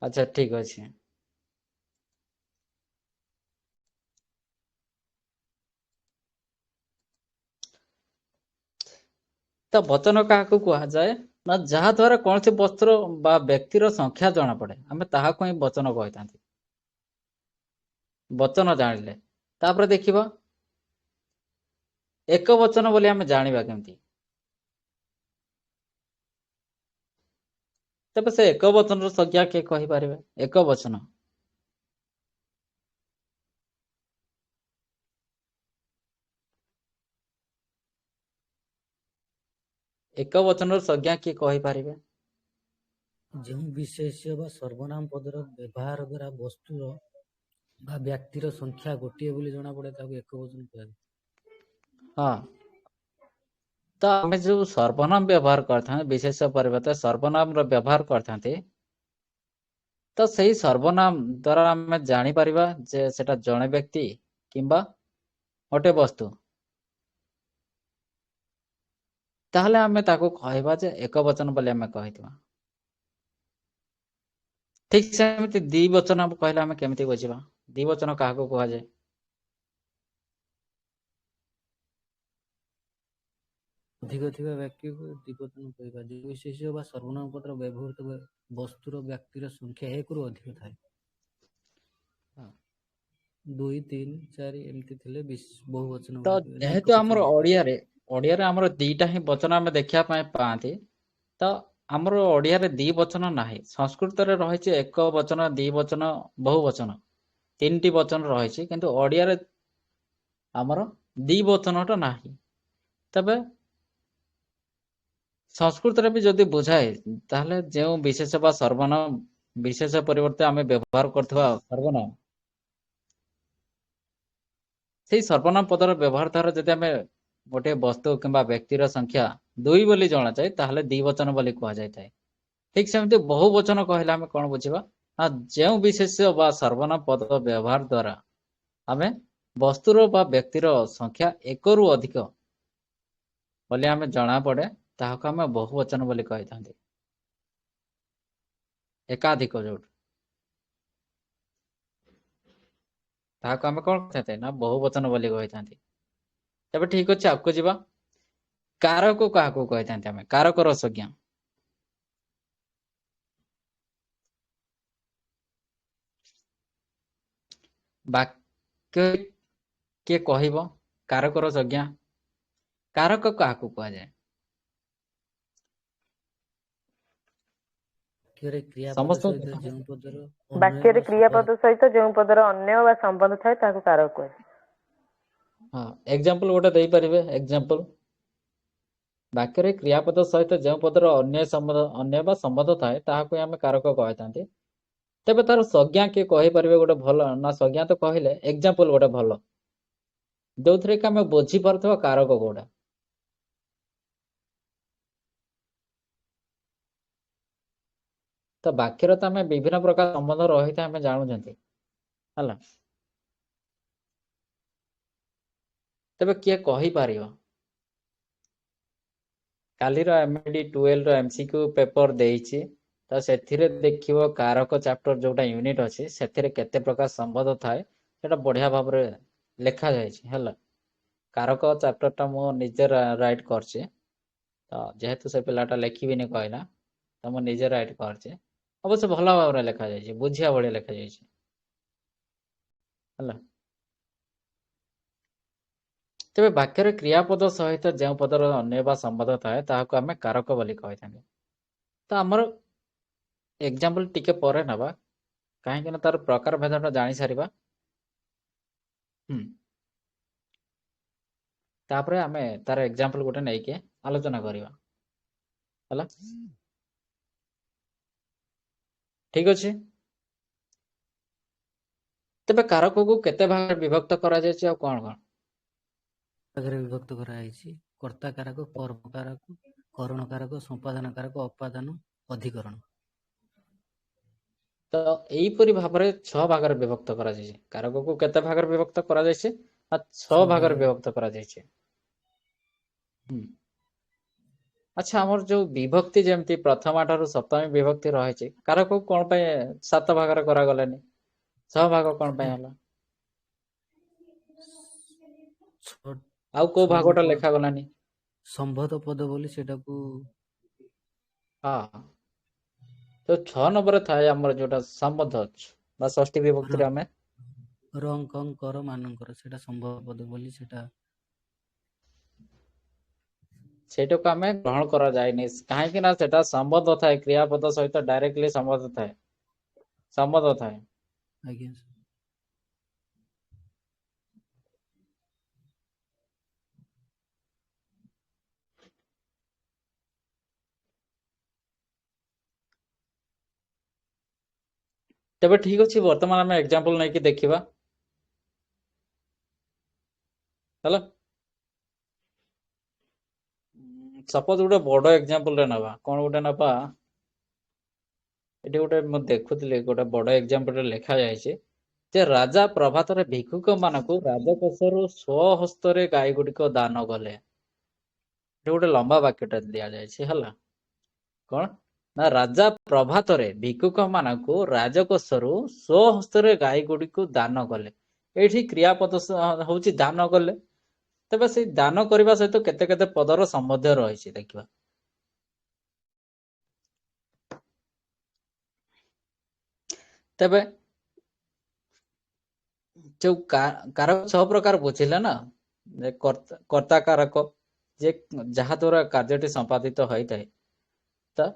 अच्छा ठीक अच्छे। तो वचन क्या कहुए ना जहाँ द्वारा कौन सी वस्त्र बा व्यक्तिर संख्या जना पड़े आम ताकू ही वचन कही था। वचन जानिले तापर देखिबा एक वचन बोली आम जानिबा केमती। तबे से एक वचन संज्ञा किए कहि पारिबे एक वचन एक वचन संज्ञा किए कहि पारिबे। जो विशेष्य बा सर्वनाम पदर व्यवहार द्वारा वस्तुर बा व्यक्तिर संख्या गोटे बोली जना पड़े ताको एक वचन कहबे। हाँ तो आम जो सर्वनाम व्यवहार करते विशेष परिवर्तन सर्वनाम व्यवहार करते तो सही सर्वनाम द्वारा आम जापर जे सेटा जड़े व्यक्ति किंबा गोटे वस्तु ताहले आम ताको कहबा जे एक वचन बोली आम कहितबा। ठीक सेमती दी वचन कहले आम केमती बुझा दी वचन क्या कह जाए। अधिक थिबा व्यक्ति को द्विवचन कहबा। जो विशेष्य बा सर्वनाम पदर व्यवहृत वस्तुर व्यक्तिर संख्या एक रु अधिक थाए। 2 3 4 एमती थिले बहुवचन तो गुड़ा जेहेतु आमर ओडिया आमर दीटा ही वचन आम देखा पाती तो आमर ओडिया दी वचन ना संस्कृत रही एक वचन दी वचन बहुवचन 3टी वचन रही किंतु ओडिया आमर दी वचनटा ना तबे संस्कृत भी जदि बुझाए ताहले जो विशेष बा सर्वनाम विशेष परिवर्ते आम व्यवहार करथवा सर्वनाम से सर्वनाम पदर व्यवहार द्वारा जदि आम गोटे वस्तु किंबा व्यक्तिर संख्या 2 बोली जना जाए ताहले दी वचन बोली कह जाए। ठीक सेमती बहुवचन कहले आम कौन बुझा ना जो विशेष बा सर्वनाम पद व्यवहार द्वारा आम वस्तुर बा व्यक्तिर संख्या एक रु अधिक बोली आम जना पड़े ताहाको आम बहुवचन बोली कही था। एकाधिक जो ताहाको आम कौन कहते ना बहुवचन बोली कही था। तबे ठीक अच्छे आपको जीवा कारक क्या कही था आम कारकर संज्ञा वाक्य किए कहब कारकर संज्ञा कारक क्या कह जाए क्रियापद समस्त सहित जो पदर वाक्य क्रियापद सहित जो पदर अन्य बा संबंध थाए ताकू कारक कहे। हाँ एग्जांपल गोटे दे पारिबे एग्जांपल वाक्य क्रियापद सहित जो पदर अन्य बा संबंध थाए ताहाको आम कारक कही था। तेबे तार संज्ञा किए कहीपर गोटे भल ना संज्ञा तो कहले एग्जांपल गोटे भल जो थे कि आम बुझीपार कारक कौटा तो वाक्यर तो आम विभिन्न प्रकार संबंध रही था आम जानूँ है तेबे किए कहीपर कालीर एमएडी 12 एमसीक्यू पेपर देइछि तो से देखियो कारक चैप्टर जोटा यूनिट अच्छी से केते प्रकार संबंध थाए सेटा बढ़िया भाव में लिखा जाए। कारक चैप्टरटा मु निजे राइट करछे तो जेहेतु से पिलाटा लिखिबिनी कहला तो मु निजे राइट करछे अवश्य भल भाव में लिखा जाए बुझिया भाई लिखा जाए। तेबे वाक्य क्रियापद सहित जो पदर अन्य बा संबंध थाए ताहाको आमे कारक बोली कहि थाने। तो आमर एग्जांपल टिके परे नबा कहीं तार प्रकार भेदटा जानी सारिबा तापरे आमे तार एग्जांपल गोटे नहीं के आलोचना करिबा हला ठीक अछि। तेबे कारक को केते भाग विभक्त करा जायछि आ कोन कोन भागरे विभक्त कराई कर्ता कारक कर्म कारक करण कारक संपादन कारक अपादान अधिकरण। तो एहीपरि भाव में 6 भाग विभक्त करा जायछि कारक को केते भाग विभक्त करा जायछि आ 6 भाग विभक्त करा जायछि। ଆଚ୍ଛା ଆମର ଯୋଉ ବିଭକ୍ତି ଯେମିତି ପ୍ରଥମା ଠାରୁ ସପ୍ତମୀ ବିଭକ୍ତି ରହିଛି କାରକୁ କଣ ପାଇଁ 7 ଭାଗରେ କରାଗଲାନି? 6 ଭାଗ କଣ ପାଇଁ ହେଲା? ଛ- ଆଉ କୋଉ ଛଅ ଭାଗଟା ନମ୍ବର ଲେଖାଗଲାନି? ସମ୍ବୋଧ ପଦ ବୋଲି ସେଟାକୁ ହଁ, ତ 6 ନମ୍ବରରେ ଥାଏ ଆମର ଯୋଉଟା ସମ୍ବନ୍ଧ ଅଛି ବା ଷଷ୍ଠୀ ବିଭକ୍ତିରେ ଆମେ ରଙ୍କର ମାନଙ୍କର ସେଟା ସମ୍ଭବ ପଦ ବୋଲି ସେଟା ସେଇଟାକୁ ଆମେ ଗ୍ରହଣ କରାଯାଏନି କାହିଁକି ନା ସେଟା ସମ୍ବନ୍ଧ ଥାଏ କ୍ରିୟାପଦ ସହିତ ଡାଇରେକ୍ଟଲି ସମ୍ବନ୍ଧ ଥାଏ ସମ୍ବନ୍ଧ ଥାଏ। ଆଜ୍ଞା ତେବେ ଠିକ ଅଛି ବର୍ତ୍ତମାନ ଆମେ ଏକ୍ଜାମ୍ପଲ ନେଇକି ଦେଖିବା ହେଲା। ସପୋଜ ଗୋଟେ ବଡ ଏକ୍ଜାମ୍ପଲ ରେ ନେବା କଣ ଗୋଟେ ନେବା ଏଠି ଗୋଟେ ମୁଁ ଦେଖୁଥିଲି ଗୋଟେ ବଡ ଏକ୍ଜାମ୍ପଲ ରେ ଲେଖା ଯାଇଛି ଯେ ରାଜା ପ୍ରଭାତରେ ଭିକ୍ଷୁକ ମାନଙ୍କୁ ରାଜକୋଷରୁ ସ୍ୱହସ୍ତରେ ଗାଈ ଗୁଡିକ ଦାନ କଲେ। ଏଠି ଗୋଟେ ଲମ୍ବା ବାକ୍ୟଟା ଦିଆଯାଇଛି ହେଲା କଣ ନା ରାଜା ପ୍ରଭାତରେ ଭିକ୍ଷୁକ ମାନଙ୍କୁ ରାଜକୋଷରୁ ସ୍ୱହସ୍ତରେ ଗାଈ ଗୁଡିକୁ ଦାନ କଲେ। ଏଇଠି କ୍ରିୟାପଦ ହଉଛି ଦାନ କଲେ। ତେବେ ସେଇ ଦାନ କରିବା ସହିତ କେତେ କେତେ ପଦର ସମ୍ବନ୍ଧ ରହିଛି ଦେଖିବା। ତେବେ ଯୋଉ କାରକ 6 ପ୍ରକାର ବୁଝିଲେ ନା ଯେ କର୍ତ୍ତା କାରକ ଯେ ଯାହା ଦ୍ୱାରା କାର୍ଯ୍ୟଟି ସମ୍ପାଦିତ ହୋଇଥାଏ ତ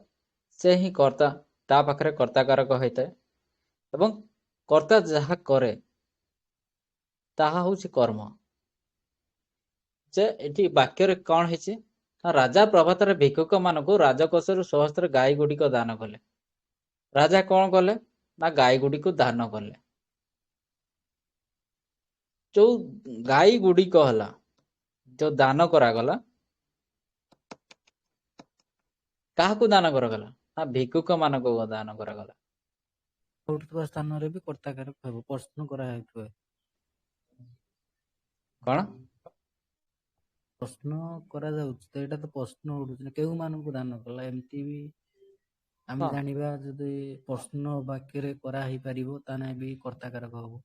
ସେ ହିଁ କର୍ତ୍ତା ତା ପାଖରେ କର୍ତ୍ତା କାରକ ହେଇଥାଏ ଏବଂ କର୍ତ୍ତା ଯାହା କରେ ତାହା ହଉଛି କର୍ମ। ଯେ ଏଠି ବାକ୍ୟରେ କଣ ହେଇଛି ନା ରାଜା ପ୍ରଭାତରେ ଭିକ୍ଷୁକ ମାନଙ୍କୁ ରାଜକୋଷରୁ ସ୍ୱହସ୍ତରେ ଗାଈ ଗୁଡିକ ଦାନ କଲେ। ରାଜା କଣ କଲେ ନା ଗାଈ ଗୁଡିକୁ ଦାନ କଲେ। ଯୋଉ ଗାଈ ଗୁଡିକ ହେଲା ଯୋଉ ଦାନ କରାଗଲା କାହାକୁ ଦାନ କରାଗଲା ନା ଭିକ୍ଷୁକ ମାନଙ୍କୁ ଦାନ କରାଗଲା। ଉଠୁଥିବା ସ୍ଥାନରେ ବି କର୍ତ୍ତାକାରକ ହେବ ପ୍ରଶ୍ନ କରାହେଉଥିବ କଣ ପ୍ରଶ୍ନ କରାଯାଉଛି ତ ଏଇଟା ତ ପ୍ରଶ୍ନ ଉଠୁଛି କେଉଁ ମାନଙ୍କୁ ଦାନ କଲା ଏମିତି ବି ଆମେ ହଁ ଜାଣିବା ଯଦି ପ୍ରଶ୍ନ ବାକ୍ୟରେ କରାହେଇପାରିବ ତାହେଲେ ବି କର୍ତ୍ତାକାରକ ହବ।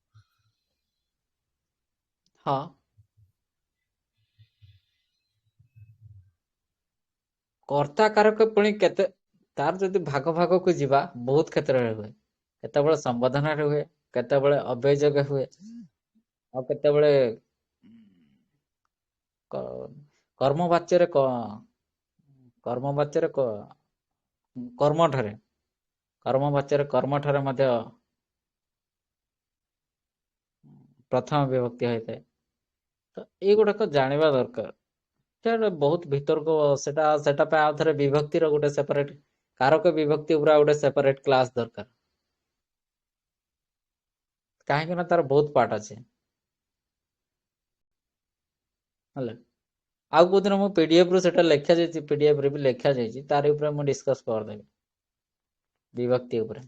ହଁ କର୍ତ୍ତା କାରକ ପୁଣି କେତେ ତାର ଯଦି ଭାଗ ଭାଗକୁ ଯିବା ବହୁତ କ୍ଷେତ୍ରରେ ହୁଏ। କେତେବେଳେ ସମ୍ବୋଧନରେ ହୁଏ କେତେବେଳେ ଅଭିଯୋଗ ହୁଏ ଆଉ କେତେବେଳେ କର୍ମ ବାଚ୍ୟରେ କର୍ମ ବାଚ୍ୟରେ କର୍ମଠାରେ କର୍ମ ବାଚ୍ୟରେ କର୍ମଠାରେ ମଧ୍ୟ ପ୍ରଥମ ବିଭକ୍ତି ହୋଇଥାଏ ତ ଏଇଗୁଡାକ ଜାଣିବା ଦରକାର। ସେଟା ବହୁତ ଭିତରକୁ ସେଟା ପାଇଁ ଆଉ ଥରେ ବିଭକ୍ତିର ଗୋଟେ ସେପାରେଟ କାରକ ବିଭକ୍ତି ପୁରା ଗୋଟେ ସେପାରେଟ କ୍ଲାସ ଦରକାର କାହିଁକି ନା ତାର ବହୁତ ପାର୍ଟ ଅଛି ହେଲା। ଆଉ କୋଉଦିନ ମୁଁ ପିଡିଏଫ ରୁ ସେଟା ଲେଖାଯାଇଛି ପିଡିଏଫ ରେ ବି ଲେଖାଯାଇଛି ତାରି ଉପରେ ମୁଁ ଡିସକସ କରିଦେବି ବିଭକ୍ତି ଉପରେ।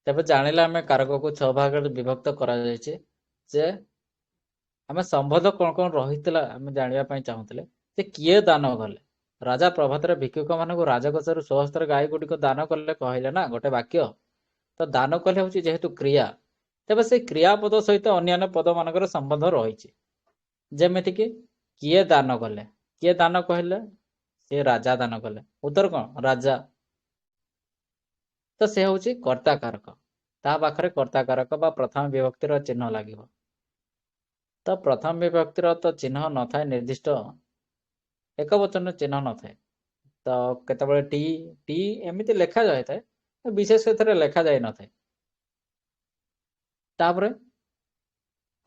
ତେବେ ଜାଣିଲେ ଆମେ କାରକକୁ 6 ଭାଗରେ ବିଭକ୍ତ କରାଯାଇଛି ଯେ ଆମେ ସମ୍ବନ୍ଧ କଣ କଣ ରହିଥିଲା ଆମେ ଜାଣିବା ପାଇଁ ଚାହୁଁଥିଲେ ଯେ କିଏ ଦାନ କଲେ। ରାଜା ପ୍ରଭାତରେ ଭିକ୍ଷୁକ ମାନଙ୍କୁ ରାଜକୋଷରୁ ସ୍ୱହସ୍ତରେ ଗାଈ ଗୁଡିକ ଦାନ କଲେ କହିଲେ ନା ଗୋଟେ ବାକ୍ୟ ତ ଦାନ କଲେ ହଉଛି ଯେହେତୁ କ୍ରିୟା ତେବେ ସେଇ କ୍ରିୟାପଦ ସହିତ ଅନ୍ୟାନ୍ୟ ପଦ ମାନଙ୍କର ସମ୍ବନ୍ଧ ରହିଛି। ଯେମିତି କି କିଏ ଦାନ କଲେ କିଏ ଦାନ କହିଲେ ସେ ରାଜା ଦାନ କଲେ ଉତ୍ତର କଣ ରାଜା ତ ସେ ହଉଛି କର୍ତ୍ତା କାରକ ତା ପାଖରେ କର୍ତ୍ତା କାରକ ବା ପ୍ରଥମ ବିଭକ୍ତିର ଚିହ୍ନ ଲାଗିବ। ତ ପ୍ରଥମ ବିଭକ୍ତିର ତ ଚିହ୍ନ ନଥାଏ ନିର୍ଦ୍ଦିଷ୍ଟ ଏକ ବଚନ ଚିହ୍ନ ନଥାଏ ତ କେତେବେଳେ ଟି ଟି ଏମିତି ଲେଖା ଯାଇଥାଏ ବିଶେଷ ଏଥିରେ ଲେଖା ଯାଇ ନଥାଏ। ତାପରେ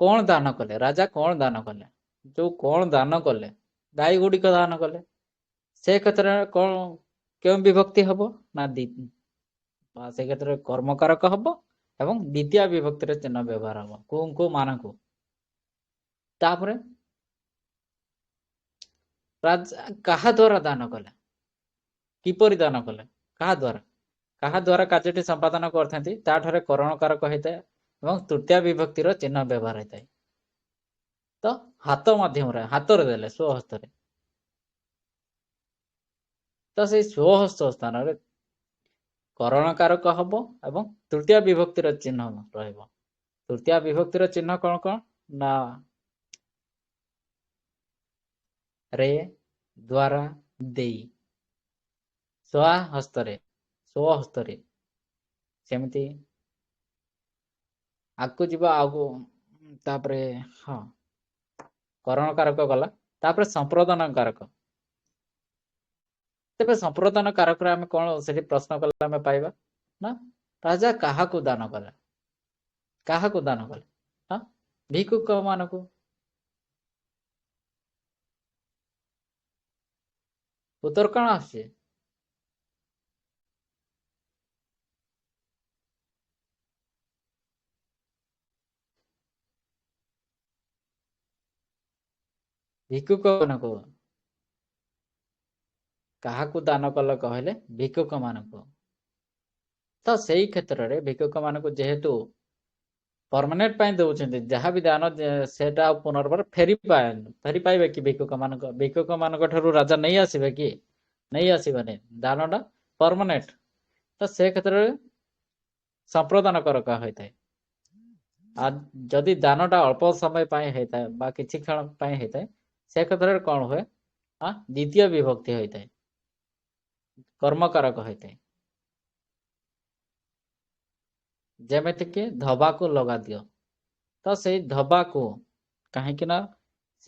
କଣ ଦାନ କଲେ ରାଜା କଣ ଦାନ କଲେ ଯୋଉ କଣ ଦାନ କଲେ ଗାଈ ଗୁଡିକ ଦାନ କଲେ ସେ କ୍ଷେତ୍ରରେ କଣ କେଉଁ ବିଭକ୍ତି ହବ ନା ସେ କ୍ଷେତ୍ରରେ କର୍ମକାରକ ହବ ଏବଂ ଦ୍ୱିତୀୟ ବିଭକ୍ତିରେ ଚିହ୍ନ ବ୍ୟବହାର ହବ କୋଉ କୋଉ ମାନଙ୍କୁ ତାପରେ ରାଜା କାହା ଦ୍ଵାରା ଦାନ କଲେ କିପରି ଦାନ କଲେ କାହା ଦ୍ଵାରା କାହା ଦ୍ୱାରା କାର୍ଯ୍ୟଟି ସମ୍ପାଦନ କରିଥାନ୍ତି ତାଠାରେ କରଣକାରକ ହେଇଥାଏ ଏବଂ ତୃତୀୟା ବିଭକ୍ତିର ଚିହ୍ନ ବ୍ୟବହାର ହେଇଥାଏ। ତ ହାତ ମାଧ୍ୟମରେ, ହାତରେ ଦେଲେ, ସ୍ୱହସ୍ତରେ, ତ ସେଇ ସ୍ୱହସ୍ତ ସ୍ଥାନରେ କରଣକାରକ ହବ ଏବଂ ତୃତୀୟା ବିଭକ୍ତିର ଚିହ୍ନ ରହିବ। ତୃତୀୟା ବିଭକ୍ତିର ଚିହ୍ନ କଣ କଣ ନା ରେ, ଦ୍ୱାରା, ଦେଇ, ସ୍ୱହସ୍ତରେ ସେମିତି ଆଗକୁ ଯିବା ଆଉ ତାପରେ ହଁ କରଣକାରକ ଗଲା, ତାପରେ ସମ୍ପ୍ରଦାନ କାରକ। ତେବେ ସମ୍ପ୍ରଦାନ କାରକରେ ଆମେ କଣ ସେଠି ପ୍ରଶ୍ନ କଲେ ଆମେ ପାଇବା ନା ରାଜା କାହାକୁ ଦାନ କଲେ, କାହାକୁ ଦାନ କଲେ, ହଁ ଭିକ୍ଷୁକ ମାନଙ୍କୁ। ଉତ୍ତର କଣ ଆସୁଛି? ଭିକ୍ଷୁକ ମାନଙ୍କୁ। କାହାକୁ ଦାନ କଲ କହିଲେ ଭିକ୍ଷୁକ ମାନଙ୍କୁ। ତ ସେଇ କ୍ଷେତ୍ରରେ ଭିକ୍ଷୁକ ମାନଙ୍କୁ ଯେହେତୁ ପରମାନେଣ୍ଟ ପାଇଁ ଦଉଛନ୍ତି, ଯାହା ବି ଦାନ ସେଟା ଆଉ ପୁନର୍ବାର ଫେରି ପାଇବେ କି ଭିକ୍ଷୁକ ମାନଙ୍କ ଠାରୁ ରାଜା ନେଇ ଆସିବେ କି? ନେଇ ଆସିବନି, ଦାନଟା ପରମାନେଣ୍ଟ। ତ ସେ କ୍ଷେତ୍ରରେ ସମ୍ପ୍ରଦାନ କାରକ ହୋଇଥାଏ। ଆଉ ଯଦି ଦାନଟା ଅଳ୍ପ ସମୟ ପାଇଁ ହେଇଥାଏ ବା କିଛି କ୍ଷଣ ପାଇଁ ହେଇଥାଏ, ସେ କ୍ଷେତ୍ରରେ କଣ ହୁଏ? ଦ୍ୱିତୀୟ ବିଭକ୍ତି ହୋଇଥାଏ, କର୍ମକାରକ ହୋଇଥାଏ। ଯେମିତିକି ଧବାକୁ ଲଗା ଦିଅ, ତ ସେଇ ଧବାକୁ କାହିଁକି ନା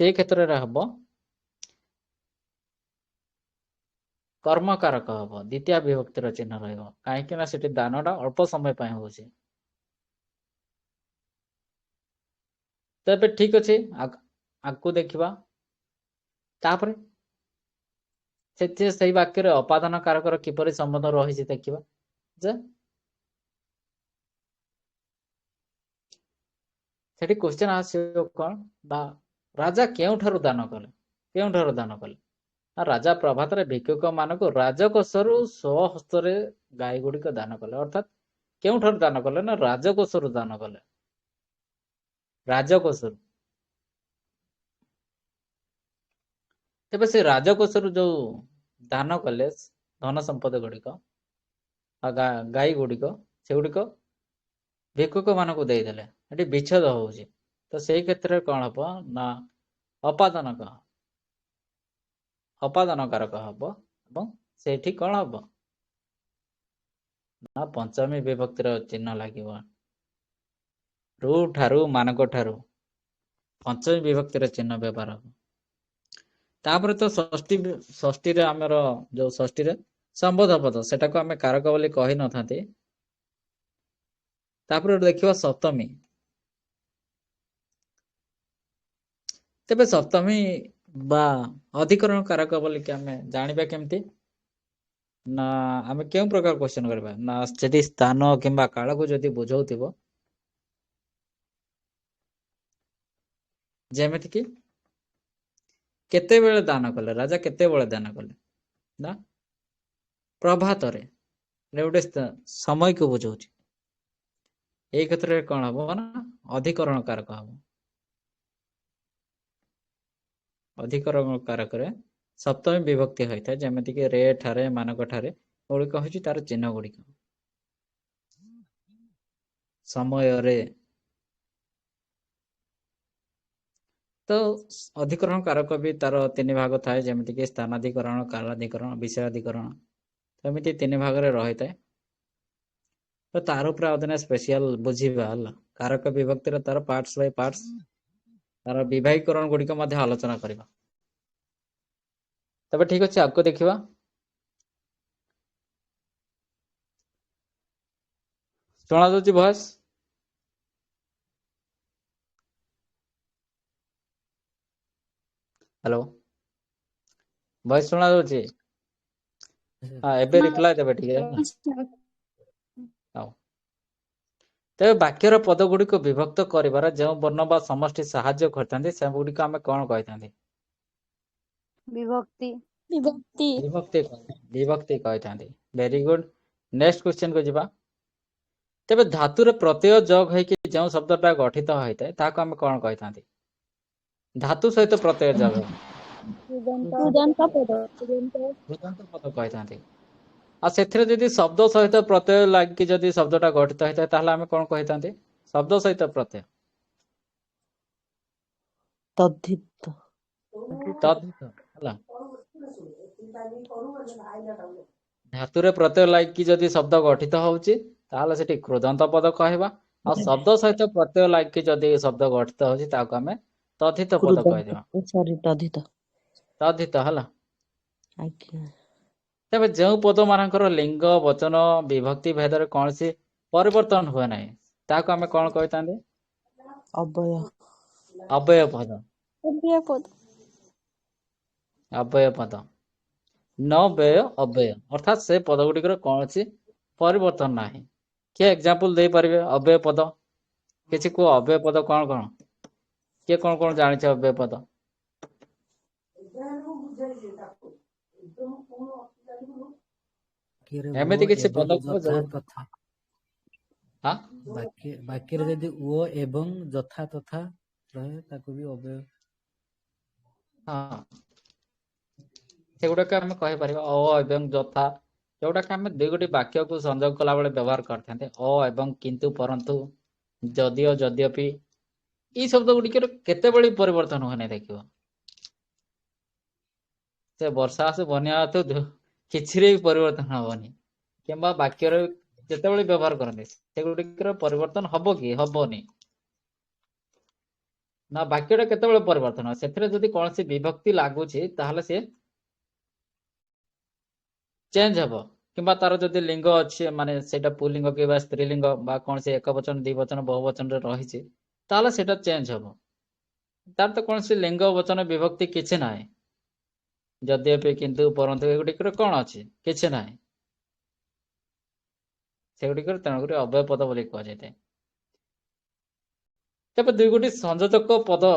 ସେଇ କ୍ଷେତ୍ରରେ ହବ କର୍ମକାରକ ହବ, ଦ୍ୱିତୀୟ ବିଭକ୍ତିର ଚିହ୍ନ ରହିବ, କାହିଁକି ନା ସେଠି ଦାନଟା ଅଳ୍ପ ସମୟ ପାଇଁ ହଉଛି। ତ ଏବେ ଠିକ ଅଛି, ଆଗକୁ ଦେଖିବା। ତାପରେ ସେଇ ବାକ୍ୟରେ ଅପାଦାନ କାରକର କିପରି ସମ୍ବନ୍ଧ ରହିଛି ଦେଖିବା। ଯେ ସେଠି କ୍ୱେଶ୍ଚନ ଆସିବ କଣ ନା ରାଜା କେଉଁଠାରୁ ଦାନ କଲେ, କେଉଁଠାରୁ ଦାନ କଲେ ନା ରାଜା ପ୍ରଭାତରେ ଭିକ୍ଷୁକ ମାନଙ୍କୁ ରାଜକୋଷରୁ ସ୍ୱହସ୍ତରେ ଗାଈ ଗୁଡିକ ଦାନ କଲେ। ଅର୍ଥାତ୍ କେଉଁଠାରୁ ଦାନ କଲେ ନା ରାଜକୋଷରୁ ଦାନ କଲେ, ରାଜକୋଷରୁ। ତେବେ ସେ ରାଜକୋଷରୁ ଯୋଉ ଦାନ କଲେ ଧନ ସମ୍ପଦ ଗୁଡିକ, ଗାଈ ଗୁଡିକ, ସେଗୁଡିକ ଭିକ୍ଷୁକ ମାନଙ୍କୁ ଦେଇଦେଲେ, ଏଠି ବିଚ୍ଛେଦ ହଉଛି। ତ ସେଇ କ୍ଷେତ୍ରରେ କଣ ହବ ନା ଅପାଦାନ କାରକ ହବ ଏବଂ ସେଇଠି କଣ ହବ ନା ପଞ୍ଚମୀ ବିଭକ୍ତିର ଚିହ୍ନ ଲାଗିବ। ରୁ ଠାରୁ ମାନଙ୍କ ଠାରୁ ପଞ୍ଚମୀ ବିଭକ୍ତିର ଚିହ୍ନ ବ୍ୟବହାର ହବ। ତାପରେ ତ ଷଷ୍ଠୀରେ ଆମର ଯୋଉ ଷଷ୍ଠୀରେ ସମ୍ବୋଧ ପଦ, ସେଟାକୁ ଆମେ କାରକ ବୋଲି କହିନଥାନ୍ତି। ତାପରେ ଦେଖିବା ସପ୍ତମୀ। ତେବେ ସପ୍ତମୀ ବା ଅଧିକରଣ କାରକ ବୋଲିକି ଆମେ ଜାଣିବା କେମିତି ନା ଆମେ କେଉଁ ପ୍ରକାର କ୍ୱେଶ୍ଚନ କରିବା ନା ଯଦି ସ୍ଥାନ କିମ୍ବା କାଳକୁ ଯଦି ବୁଝଉଥିବ, ଯେମିତିକି କେତେବେଳେ ଦାନ କଲେ, ରାଜା କେତେବେଳେ ଦାନ କଲେ ନା ପ୍ରଭାତରେ, ଗୋଟେ ସମୟକୁ ବୁଝଉଛି। ଏଇ କ୍ଷେତ୍ରରେ କଣ ହବ ନା ଅଧିକରଣ କାରକ ହବ। ଅଧିକରଣ କାରକରେ ସପ୍ତମୀ ବିଭକ୍ତି ହୋଇଥାଏ, ଯେମିତିକି ରେ, ଠାରେ, ମାନଙ୍କ ଠାରେ ଗୁଡିକ ହଉଛି ତାର ଚିହ୍ନ ଗୁଡିକ। ସମୟରେ ତ ଅଧିକରଣ କାରକ ବି ତାର 3 ଭାଗ ଥାଏ, ଯେମିତିକି ସ୍ଥାନାଧିକରଣ, କାଳାଧିକରଣ, ବିଷୟାଧିକରଣ। ଏମିତି 3 ଭାଗରେ ରହିଥାଏ। ତ ତାର ଉପରେ ଆଉ ଦିନ ସ୍ପେସିଆଲ ବୁଝିବା ହେଲା, କାରକ ବିଭକ୍ତିର ତାର ପାର୍ଟସ ବାଇ ପାର୍ଟସ, ତାର ବିଭାଗୀକରଣ ଗୁଡିକ ମଧ୍ୟ ଆଲୋଚନା କରିବା। ତେବେ ଠିକ ଅଛି, ଆଗକୁ ଦେଖିବା। ଶୁଣାଯାଉଛି ଭଏସ? ହ୍ୟାଲୋ, ଭଏସ ଶୁଣାଯାଉଛି? ଏବେ ରିପ୍ଲାଏ ଦେବେ ଟିକେ। ହଉ। ତେବେ ବାକ୍ୟର ପଦ ଗୁଡିକୁ ବିଭକ୍ତ କରିବାରେ ଯେଉଁ ବର୍ଣ୍ଣ ବା ସମଷ୍ଟି ସାହାଯ୍ୟ କରିଥାନ୍ତି ସେଗୁଡିକ ଆମେ କଣ କହିଥାନ୍ତି? ବିଭକ୍ତି। ବିଭକ୍ତି କହିଥାନ୍ତି। Very good. ନେକ୍ସଟ କ୍ୱେଶ୍ଚନ କୁ ଯିବା। ତେବେ ଧାତୁରେ ପ୍ରତ୍ୟୟ ଯୋଗ ହେଇକି ଯେଉଁ ଶବ୍ଦଟା ଗଠିତ ହୋଇଥାଏ ତାହାକୁ ଆମେ କଣ କହିଥାନ୍ତି? ଧାତୁ ସହିତ ପ୍ରତ୍ୟୟ ଯୋଗ ହେବ କୃଦନ୍ତ ପଦ କୃଦନ୍ତ ପଦ କହିଥାନ୍ତି। ଆଉ ସେଥିରେ ଯଦି ଶବ୍ଦ ସହିତ ପ୍ରତ୍ୟୟ ଲାଗିକି ଯଦି ଶବ୍ଦଟା ଗଠିତ ହେଇଥାଏ ତାହେଲେ ଆମେ କଣ କହିଥାନ୍ତି? ଶବ୍ଦ ସହିତ ପ୍ରତ୍ୟୟ ତଦ୍ଧିତ ତଦ୍ଧିତ ହେଲା। ଧାତୁରେ ପ୍ରତ୍ୟୟ ଲାଗିକି ଯଦି ଶବ୍ଦ ଗଠିତ ହଉଛି ତାହେଲେ ସେଠି କୃଦନ୍ତ ପଦ କହିବା। ଆଉ ଶବ୍ଦ ସହିତ ପ୍ରତ୍ୟୟ ଲାଗିକି ଯଦି ଶବ୍ଦ ଗଠିତ ହଉଛି ତାହାକୁ ଆମେ ତଦ୍ଧିତ ପଦ କହିଦେବା। ତଦ୍ଧିତ ତଦ୍ଧିତ ହେଲା। ଆଜ୍ଞା। ତେବେ ଯେଉଁ ପଦ ମାନଙ୍କର ଲିଙ୍ଗ ବଚନ ବିଭକ୍ତି ଭେଦରେ କୌଣସି ପରିବର୍ତ୍ତନ ହୁଏ ନାହିଁ ତାହାକୁ ଆମେ କଣ କହିଥାନ୍ତି? ଅବୟ ଅବୟ ପଦ। ପଦ ଅବୟ ପଦ ନ ବ୍ୟୟ ଅବ୍ୟୟ ଅର୍ଥାତ୍ ସେ ପଦ ଗୁଡ଼ିକର କୌଣସି ପରିବର୍ତ୍ତନ ନାହିଁ। କିଏ ଏକ୍ଜାମ୍ପଲ ଦେଇପାରିବେ ଅବ୍ୟୟ ପଦ? କିଛି କୁହ ଅବ୍ୟୟ ପଦ କଣ କଣ? କିଏ କଣ କଣ ଜାଣିଛ ଅବ୍ୟୟ ପଦ? ବାକ୍ୟରେ ଏମିତି ଓ କିଛି ଏବଂ ପଦ କୁହ ଯଥା ଯୋଉ ତଥା ହଁ ବାକ୍ୟରେ ଯଦି ଓ ଏବଂ ଯଥା ତଥା ରହେ ତାକୁ ବି ଅବ୍ୟୟ ହଁ ସେଗୁଡାକ ଆମେ କହିପାରିବା ଅ ଏବଂ ଯଥା, ଯୋଉଟାକି ଆମେ ଦୁଇ ଗୋଟି ବାକ୍ୟକୁ ସଂଯୋଗ କଲା ବେଳେ ବ୍ୟବହାର କରିଥାନ୍ତି। ଅ ଏବଂ କିନ୍ତୁ ପରନ୍ତୁ ଯଦିଓ ଯଦ୍ୟପି ଏଇ ଶବ୍ଦ ଗୁଡ଼ିକର କେତେବେଳେ ପରିବର୍ତ୍ତନ ହୁଏ ନାହିଁ ଦେଖିବ। ସେ ବର୍ଷା ଆସୁ ବନ୍ୟା ଆସୁ କିଛିରେ ବି ପରିବର୍ତ୍ତନ ହବନି। କିମ୍ବା ବାକ୍ୟରେ ଯେତେବେଳେ ବ୍ୟବହାର କରନ୍ତି ସେଗୁଡ଼ିକର ପରିବର୍ତ୍ତନ ହବ କି? ହବନି। ନା ବାକ୍ୟଟା କେତେବେଳେ ପରିବର୍ତ୍ତନ ସେଥିରେ ଯଦି କୌଣସି ବିଭକ୍ତି ଲାଗୁଛି ତାହେଲେ ସେ ଚେଞ୍ଜ ହବ। କିମ୍ବା ତାର ଯଦି ଲିଙ୍ଗ ଅଛି ମାନେ ସେଇଟା ପୁଲିଙ୍ଗ କିମ୍ବା ସ୍ତ୍ରୀଲିଙ୍ଗ ବା କୌଣସି ଏକ ବଚନ ଦି ବଚନ ବହୁ ବଚନରେ ରହିଛି ତାହେଲେ ସେଇଟା ଚେଞ୍ଜ ହବ। ତାର ତ କୌଣସି ଲିଙ୍ଗ ବଚନ ବିଭକ୍ତି କିଛି ନାହିଁ। ଯଦ୍ୟପି କିନ୍ତୁ ପରନ୍ତୁ ଏଗୁଡ଼ିକର କଣ ଅଛି? କିଛି ନାହିଁ। ସେଗୁଡ଼ିକର ତେଣୁକରି ଅବ୍ୟୟ ପଦ ବୋଲି କୁହାଯାଇଥାଏ। ତେବେ ଦୁଇ ଗୋଟି ସଂଯୋଜକ ପଦ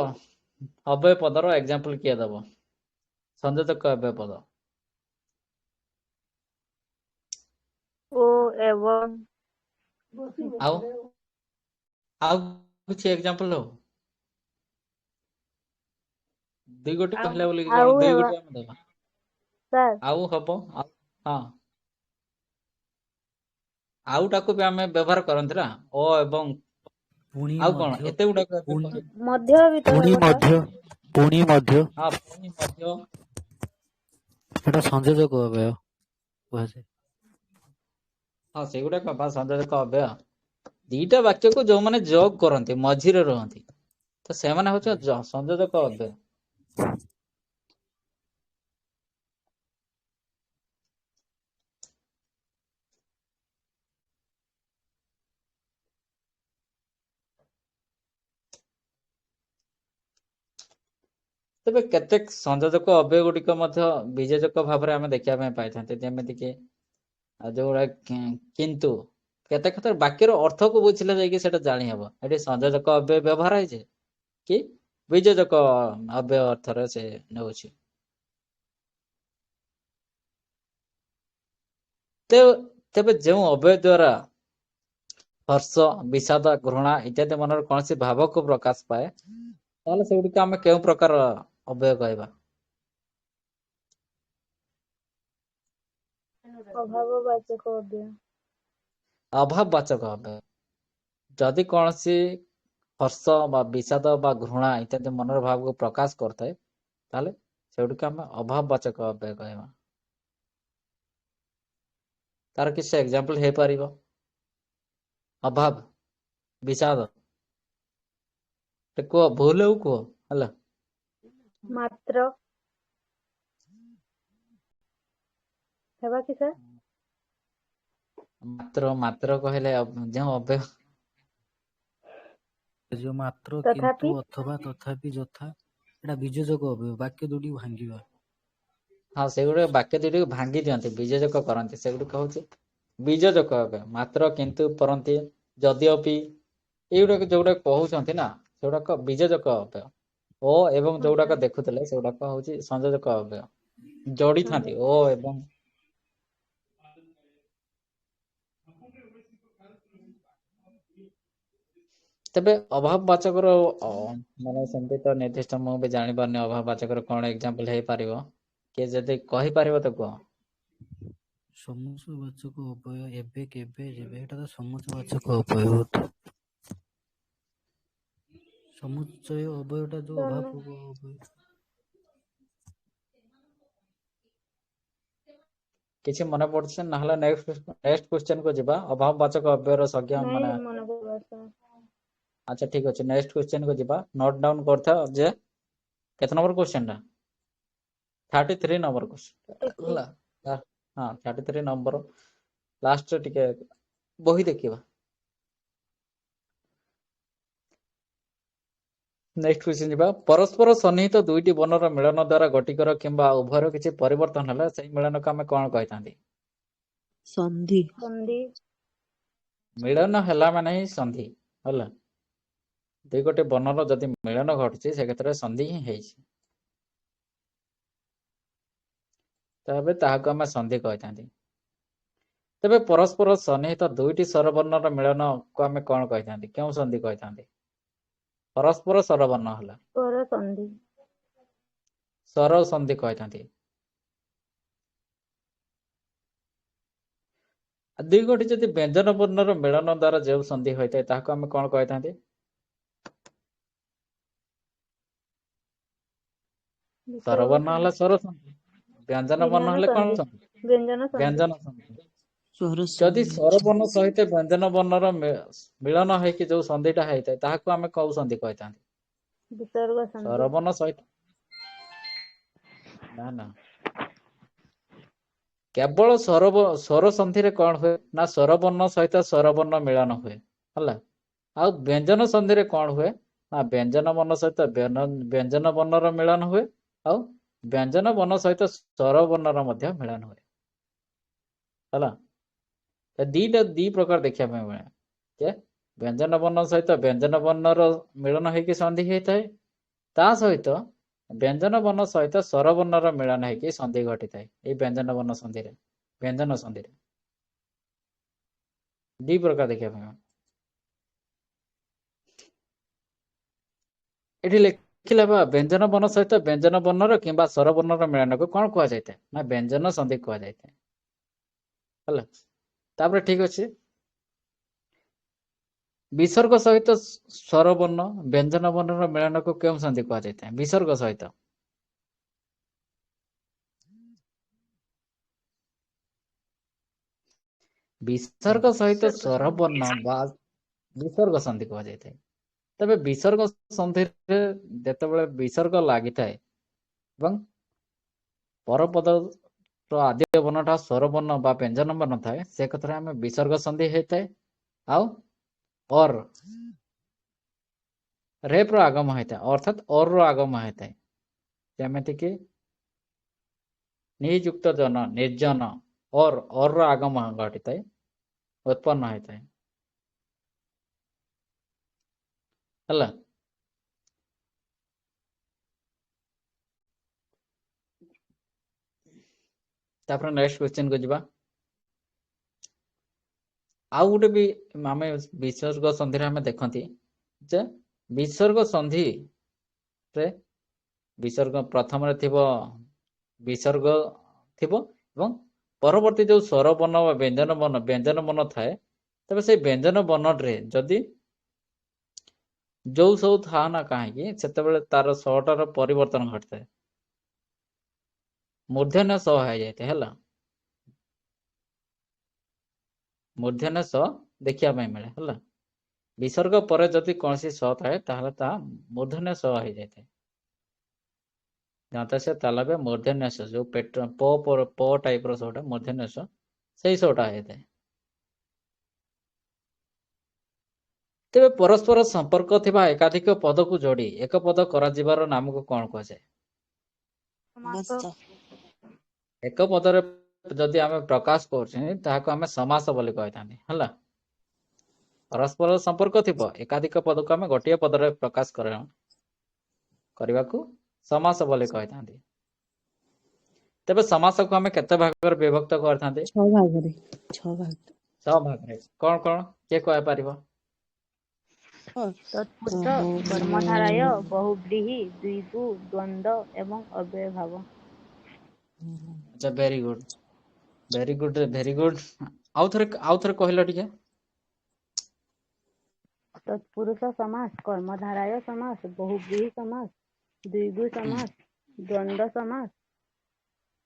ଅବ୍ୟୟ ପଦର ଏକ୍ଜାମ୍ପଲ କିଏ ଦବ? ସଂଯୋଜକ ଅବ୍ୟୟ ପଦ ଓ ଏବଂ ଆଉ ଆଉ କିଛି ଏକ୍ଜାମ୍ପଲ ଦବ? ଦୁଇ ଗୋଟି କହିଲା ବୋଲି ଆଉ କଣ ଦୁଇ ହେବା ଗୋଟି ଆମେ ଦବା? ସାର୍ ଆଉ ହବ ହଁ ଆଉଟାକୁ ବି ଆମେ ବ୍ୟବହାର କରନ୍ତି ନା ଓ ଏବଂ ପୁଣି ଆଉ କଣ ମଧ୍ୟ ଏତେ ଗୁଡାକ ପୁଣି ମଧ୍ୟ ବି ତ ପୁଣି ହେବ ସାର୍। ମଧ୍ୟ ପୁଣି ମଧ୍ୟ ହଁ ପୁଣି ମଧ୍ୟ ଏଟା ସଂଯୋଜକ ଅବ୍ୟୟ କୁହାଯାଏ। ହଁ ସେଗୁଡାକ ବା ସଂଯୋଜକ ଅବ୍ୟୟ ଦିଟା ବାକ୍ୟକୁ ଯୋଉମାନେ ଯୋଗ କରନ୍ତି ମଝିରେ ରୁହନ୍ତି ତ ସେମାନେ ହଉଛନ୍ତି ସଂଯୋଜକ ଅବ୍ୟୟ। ତେବେ କେତେକ ସଂଯୋଜକ ଅବ୍ୟୟ ଗୁଡିକ ମଧ୍ୟ ବିଯୋଜକ ଭାବରେ ଆମେ ଦେଖିବା ପାଇଁ ପାଇଥାନ୍ତି। ଯେମିତି କି ଯୋଉଗୁଡା କିନ୍ତୁ କେତେ କ୍ଷେତ୍ରରେ ବାକ୍ୟର ଅର୍ଥକୁ ବୁଝିଲେ ଯାଇକି ସେଟା ଜାଣି ହବ ଏଠି ସଂଯୋଜକ ଅବ୍ୟୟ ବ୍ୟବହାର ହେଇଛି କି ବିଯୋଜକ ଅବ୍ୟୟ ଅର୍ଥରେ ସେ ନେଉଛି। ତେବେ ଯେଉଁ ଅବ୍ୟୟ ଦ୍ଵାରା ହର୍ଷ ବିଷାଦ ଘୃଣା ଇତ୍ୟାଦି ମନରେ କୌଣସି ଭାବକୁ ପ୍ରକାଶ ପାଏ ତାହେଲେ ସେଗୁଡିକ ଆମେ କେଉଁ ପ୍ରକାର ଅବ୍ୟୟ କହିବା? ଅଭାବବାଚକ ଅବ୍ୟୟ। ଅଭାବବାଚକ ଅବ୍ୟୟ। ଯଦି କୌଣସି ହର୍ଷ ବା ବିଷାଦ ବା ଘୃଣା ଇତ୍ୟାଦି ମନର ଭାବକୁ ପ୍ରକାଶ କରିଥାଏ ତାହେଲେ ସେଗୁଡିକ ଆମେ ଅଭାବବାଚକ ଅବ୍ୟୟ କହିବା। ତାର କିଛି ଏକ୍ଜାମ୍ପଲ ହେଇପାରିବ? ଅଭାବ ବିଷାଦ କୁହ ଭୁଲ ଆଉ କୁହ ହେଲା। ମାତ୍ର ହେବା କି ସାର୍? ମାତ୍ର କହିଲେ ଯେଉଁ ଅବ୍ୟୟ ଯୋଉ ମାତ୍ର କିନ୍ତୁ ତଥାପି ଅଥବା ତଥାପି ଯଥା ଏଟା ବିଯୋଜକ ଅବ୍ୟୟ ବାକ୍ୟ ଦୁଇଟି ଭାଙ୍ଗିବା। ହଁ ସେଗୁଡିକ ବାକ୍ୟ ଦୁଇଟିକୁ ଭାଙ୍ଗି ଦିଅନ୍ତି ବିଯୋଜକ କରନ୍ତି ସେଗୁଡିକ ହଉଛି ବିଯୋଜକ ଅବ୍ୟୟ। ମାତ୍ର କିନ୍ତୁ ପରନ୍ତି ଯଦିଓପି ଏଇଗୁଡାକ ଯୋଉଗୁଡାକ କହୁଛନ୍ତି ନା ସେଗୁଡାକ ବିଯୋଜକ ଅବ୍ୟୟ। ଓ ଏବଂ ଯୋଉଗୁଡାକ ଦେଖୁଥିଲେ ସେଗୁଡାକ ହଉଛି ସଂଯୋଜକ ଅବ୍ୟୟ। ଯୋଡିଥାନ୍ତି ଓ ଏବଂ ତେବେ ଅଭାବବାଚକର ମାନେ ସେମିତି ତ ନିର୍ଦ୍ଦିଷ୍ଟ ମୁଁ ବି ଜାଣିପାରୁନି ଅଭାବବାଚକର କଣ ଏକ୍ସାମ୍ପଲ ହେଇପାରିବ। କିଏ ଯଦି କହିପାରିବ ତ କୁହ। ସମୁଚବାଚକ ଅବୟ ଏବେ କେବେ ଯେବେ ଏଟା ତ ସମୁଚବାଚକ ଅବୟ ବୋଧେ। ସମୁଚୟ ଅବୟଟା ଯୋଉ ଅଭାବ ଅବୟ। କିଛି ମନେ ପଡୁଛି ନହେଲେ ନେକ୍ସଟ କ୍ୱେଶ୍ଚନ କୁ ଯିବା। ଅଭାବବାଚକ ଅବ୍ୟୟର ସଂଜ୍ଞା ମାନେ ନାଇଁ ମନେ ପଡିବ। ଆଚ୍ଛା ଠିକ ଅଛି ନେକ୍ସଟ କ୍ୱେଶ୍ଚନ କୁ ଯିବା। ନୋଟ ଡାଉନ କରିଥାଅ ଯେ କେତେ ନମ୍ବର କ୍ୱେଶ୍ଚନ ଟା 33 ନମ୍ବର କ୍ୱେଶ୍ଚନ ହେଲା। ହଁ 33 ନମ୍ବର ଲାଷ୍ଟରେ ଟିକେ ବହି ଦେଖିବା। ନେକ୍ସଟ କ୍ୱେଶ୍ଚନ ଯିବା। ପରସ୍ପର ସନ୍ନିହିତ ଦୁଇଟି ବର୍ଣ୍ଣର ମିଳନ ଦ୍ୱାରା ଗଠିକର କିମ୍ବା ଉଭୟର କିଛି ପରିବର୍ତ୍ତନ ହେଲେ ସେହି ମିଳନକୁ ଆମେ କଣ କହିଥାନ୍ତି? ସନ୍ଧି। ସନ୍ଧି। ମିଳନ ହେଲା ମାନେ ହିଁ ସନ୍ଧି ହେଲା। ଦୁଇ ଗୋଟି ବର୍ଣ୍ଣର ଯଦି ମିଳନ ଘଟୁଛି ସେ କ୍ଷେତ୍ରରେ ସନ୍ଧି ହିଁ ହେଇଛି। ତେବେ ତାହାକୁ ଆମେ ସନ୍ଧି କହିଥାନ୍ତି। ତେବେ ପରସ୍ପର ସନ୍ନିହିତ ଦୁଇଟି ସ୍ୱରବର୍ଣ୍ଣର ମିଳନକୁ ଆମେ କଣ କହିଥାନ୍ତି? କେଉଁ ସନ୍ଧି କହିଥାନ୍ତି? ପରସ୍ପର ସ୍ୱରବର୍ଣ୍ଣ ହେଲା ସ୍ୱର ସନ୍ଧି। ସ୍ୱର ସନ୍ଧି କହିଥାନ୍ତି। ଦୁଇ ଗୋଟି ଯଦି ବ୍ୟଞ୍ଜନ ବର୍ଣ୍ଣର ମିଳନ ଦ୍ୱାରା ଯେଉଁ ସନ୍ଧି ହୋଇଥାଏ ତାହାକୁ ଆମେ କଣ କହିଥାନ୍ତି? ସ୍ୱରବର୍ଣ୍ଣ ହେଲା ସ୍ୱର ସନ୍ଧି। ବ୍ୟଞ୍ଜନ ବର୍ଣ୍ଣ ବ୍ୟଞ୍ଜନ ହେଲେ କଣ ସନ୍ଧି। ସନ୍ଧି? ବ୍ୟଞ୍ଜନ ସନ୍ଧି। ବ୍ୟଞ୍ଜନ ସନ୍ଧି। ସ୍ୱର ଯଦି ସନ୍ଧି। ସ୍ୱରବର୍ଣ୍ଣ ସହିତ ବ୍ୟଞ୍ଜନ ବର୍ଣ୍ଣର ମିଳନ ହେଇକି ଯୋଉ ସନ୍ଧିଟା ହେଇଥାଏ ତାହାକୁ ଆମେ କୋଉ ସନ୍ଧି କହିଥାନ୍ତି? ବିସର୍ଗ ସନ୍ଧି। ସ୍ୱରବର୍ଣ୍ଣ ସହିତ ନା ନା କେବଳ ସ୍ୱର ସନ୍ଧିରେ କଣ ହୁଏ ନା ସ୍ୱରବର୍ଣ୍ଣ ସହିତ ସ୍ୱରବର୍ଣ୍ଣ ମିଳନ ହୁଏ ହେଲା। ଆଉ ବ୍ୟଞ୍ଜନ ସନ୍ଧିରେ କଣ ହୁଏ ନା ବ୍ୟଞ୍ଜନ ବର୍ଣ୍ଣ ସହିତ ବ୍ୟଞ୍ଜନ ବର୍ଣ୍ଣର ମିଳନ ହୁଏ। ଆଉ ବ୍ୟଞ୍ଜନ ବର୍ଣ୍ଣ ସହିତ ସ୍ୱର ବର୍ଣ୍ଣର ମଧ୍ୟ ମିଳନ ହୁଏ ହେଲା। ଦି ପ୍ରକାର ଦେଖିବା ପାଇଁ ମିଳେ ଯେ ବ୍ୟଞ୍ଜନ ବର୍ଣ୍ଣ ସହିତ ବ୍ୟଞ୍ଜନ ବର୍ଣ୍ଣର ମିଳନ ହେଇକି ସନ୍ଧି ହେଇଥାଏ। ତା ସହିତ ବ୍ୟଞ୍ଜନ ବର୍ଣ୍ଣ ସହିତ ସ୍ୱର ବର୍ଣ୍ଣର ମିଳନ ହେଇକି ସନ୍ଧି ଘଟିଥାଏ। ଏଇ ବ୍ୟଞ୍ଜନ ବର୍ଣ୍ଣ ସନ୍ଧିରେ ବ୍ୟଞ୍ଜନ ସନ୍ଧିରେ ଦି ପ୍ରକାର ଦେଖିବା ପାଇଁ ମିଳେ। ଏଠି ଲେଖିଲା ବା ବ୍ୟଞ୍ଜନ ବର୍ଣ୍ଣ ସହିତ ବ୍ୟଞ୍ଜନ ବର୍ଣ୍ଣର କିମ୍ବା ସ୍ୱର ବର୍ଣ୍ଣର ମିଳନକୁ କଣ କୁହାଯାଇଥାଏ? ନା ବ୍ୟଞ୍ଜନ ସନ୍ଧି କୁହାଯାଇଥାଏ ହେଲା। ତାପରେ ଠିକ ଅଛି। ବିସର୍ଗ ସହିତ ସ୍ୱର ବର୍ଣ୍ଣ ବ୍ୟଞ୍ଜନ ବର୍ଣ୍ଣର ମିଳନକୁ କେଉଁ ସନ୍ଧି କୁହାଯାଇଥାଏ? ବିସର୍ଗ ସହିତ ବିସର୍ଗ ସହିତ ସ୍ୱର ବର୍ଣ୍ଣ ବା ବିସର୍ଗ ସନ୍ଧି କୁହାଯାଇଥାଏ। ତେବେ ବିସର୍ଗ ସନ୍ଧିରେ ଯେତେବେଳେ ବିସର୍ଗ ଲାଗିଥାଏ ଏବଂ ପରପଦ ଆଦି ବର୍ଣ୍ଣଟା ସ୍ୱର ବର୍ଣ୍ଣ ବା ବ୍ୟଞ୍ଜନ ବର୍ଣ୍ଣ ଥାଏ ସେ କଥାରେ ଆମେ ବିସର୍ଗ ସନ୍ଧି ହେଇଥାଏ। ଆଉ ଅର୍ ରେଫ ର ଆଗମ ହେଇଥାଏ ଅର୍ଥାତ୍ ଅର୍ ର ଆଗମ ହେଇଥାଏ। ଯେମିତିକି ନିଯୁକ୍ତ ଜନ ନିର୍ଜନ ଅର୍ ର ଆଗମ ଘଟିଥାଏ ଉତ୍ପନ୍ନ ହେଇଥାଏ ହେଲା। ତାପରେ ନେକ୍ସଟ କ୍ୱେଶ୍ଚନ କୁ ଯିବା। ଆଉ ଗୋଟେ ବି ଆମେ ବିସର୍ଗ ସନ୍ଧିରେ ଆମେ ଦେଖନ୍ତି ଯେ ବିସର୍ଗ ସନ୍ଧିରେ ବିସର୍ଗ ପ୍ରଥମରେ ଥିବ ବିସର୍ଗ ଥିବ ଏବଂ ପରବର୍ତ୍ତୀ ଯୋଉ ସ୍ୱର ବର୍ଣ୍ଣ ବା ବ୍ୟଞ୍ଜନ ବର୍ଣ୍ଣ ଥାଏ ତେବେ ସେଇ ବ୍ୟଞ୍ଜନ ବର୍ଣ୍ଣରେ ଯଦି ଯୋଉ ସବୁ ଥାଉ ନା କାହିଁକି ସେତେବେଳେ ତାର ସ୍ୱରଟାର ପରିବର୍ତ୍ତନ ଘଟିଥାଏ। ମୂର୍ଧନ୍ୟ ସ ହେଇଯାଇଥାଏ ହେଲା। ମୂର୍ଧନ୍ୟ ସ ଦେଖିବା ପାଇଁ ମିଳେ ହେଲା। ବିସର୍ଗ ପରେ ଯଦି କୌଣସି ସ ଥାଏ ତାହେଲେ ତାହା ମୂର୍ଧନ୍ୟ ସ ହେଇଯାଇଥାଏ। ଦାନ୍ତ ସେ ତାଲବ୍ୟ ମୂର୍ଧନ୍ୟ ସ ଯୋଉ ପେଟ ପ ଟାଇପ ର ସଟା ମୂର୍ଧନ୍ୟ ସ ସେଇ ସଟା ହେଇଥାଏ। ତେବେ ପରସ୍ପର ସମ୍ପର୍କ ଥିବା ଏକାଧିକ ପଦକୁ ଯୋଡି ଏକ ପଦ କରାଯିବାର ନାମକୁ କଣ କୁହାଯାଏ? ସମାସ। ଏକ ପଦରେ ଯଦି ଆମେ ପ୍ରକାଶ କରୁଛେ ତାହାକୁ ଆମେ ସମାସ ବୋଲି କହିଥାନ୍ତି ହେଲା। ପରସ୍ପର ସମ୍ପର୍କ ଥିବ ଏକାଧିକ ପଦକୁ ଆମେ ଗୋଟିଏ ପଦରେ ପ୍ରକାଶ କରିବାକୁ ସମାସ ବୋଲି କହିଥାନ୍ତି। ତେବେ ସମାସକୁ ଆମେ କେତେ ଭାଗରେ ବିଭକ୍ତ କରିଥାନ୍ତି? 6 ଭାଗରେ। 6 ଭାଗ। 6 ଭାଗରେ। କଣ କଣ କିଏ କହିପାରିବ? ତତ୍ପୁରୁଷ କର୍ମଧାରୟ ବହୁବ୍ରୀହି ଦ୍ୱିଗୁ ଦ୍ୱନ୍ଦ୍ୱ ଏବଂ ଅବ୍ୟୟଭାବ। ଆଚ୍ଛା ଭେରି ଗୁଡ ଭେରି ଗୁଡ। ଆଉ ଥରେ କହିଲ ଟିକେ। ତତ୍ପୁରୁଷ ସମାସ, କର୍ମଧାରୟ ସମାସ, ବହୁବ୍ରୀହି ସମାସ, ଦ୍ୱିଗୁ ସମାସ, ଦ୍ୱନ୍ଦ୍ୱ ସମାସ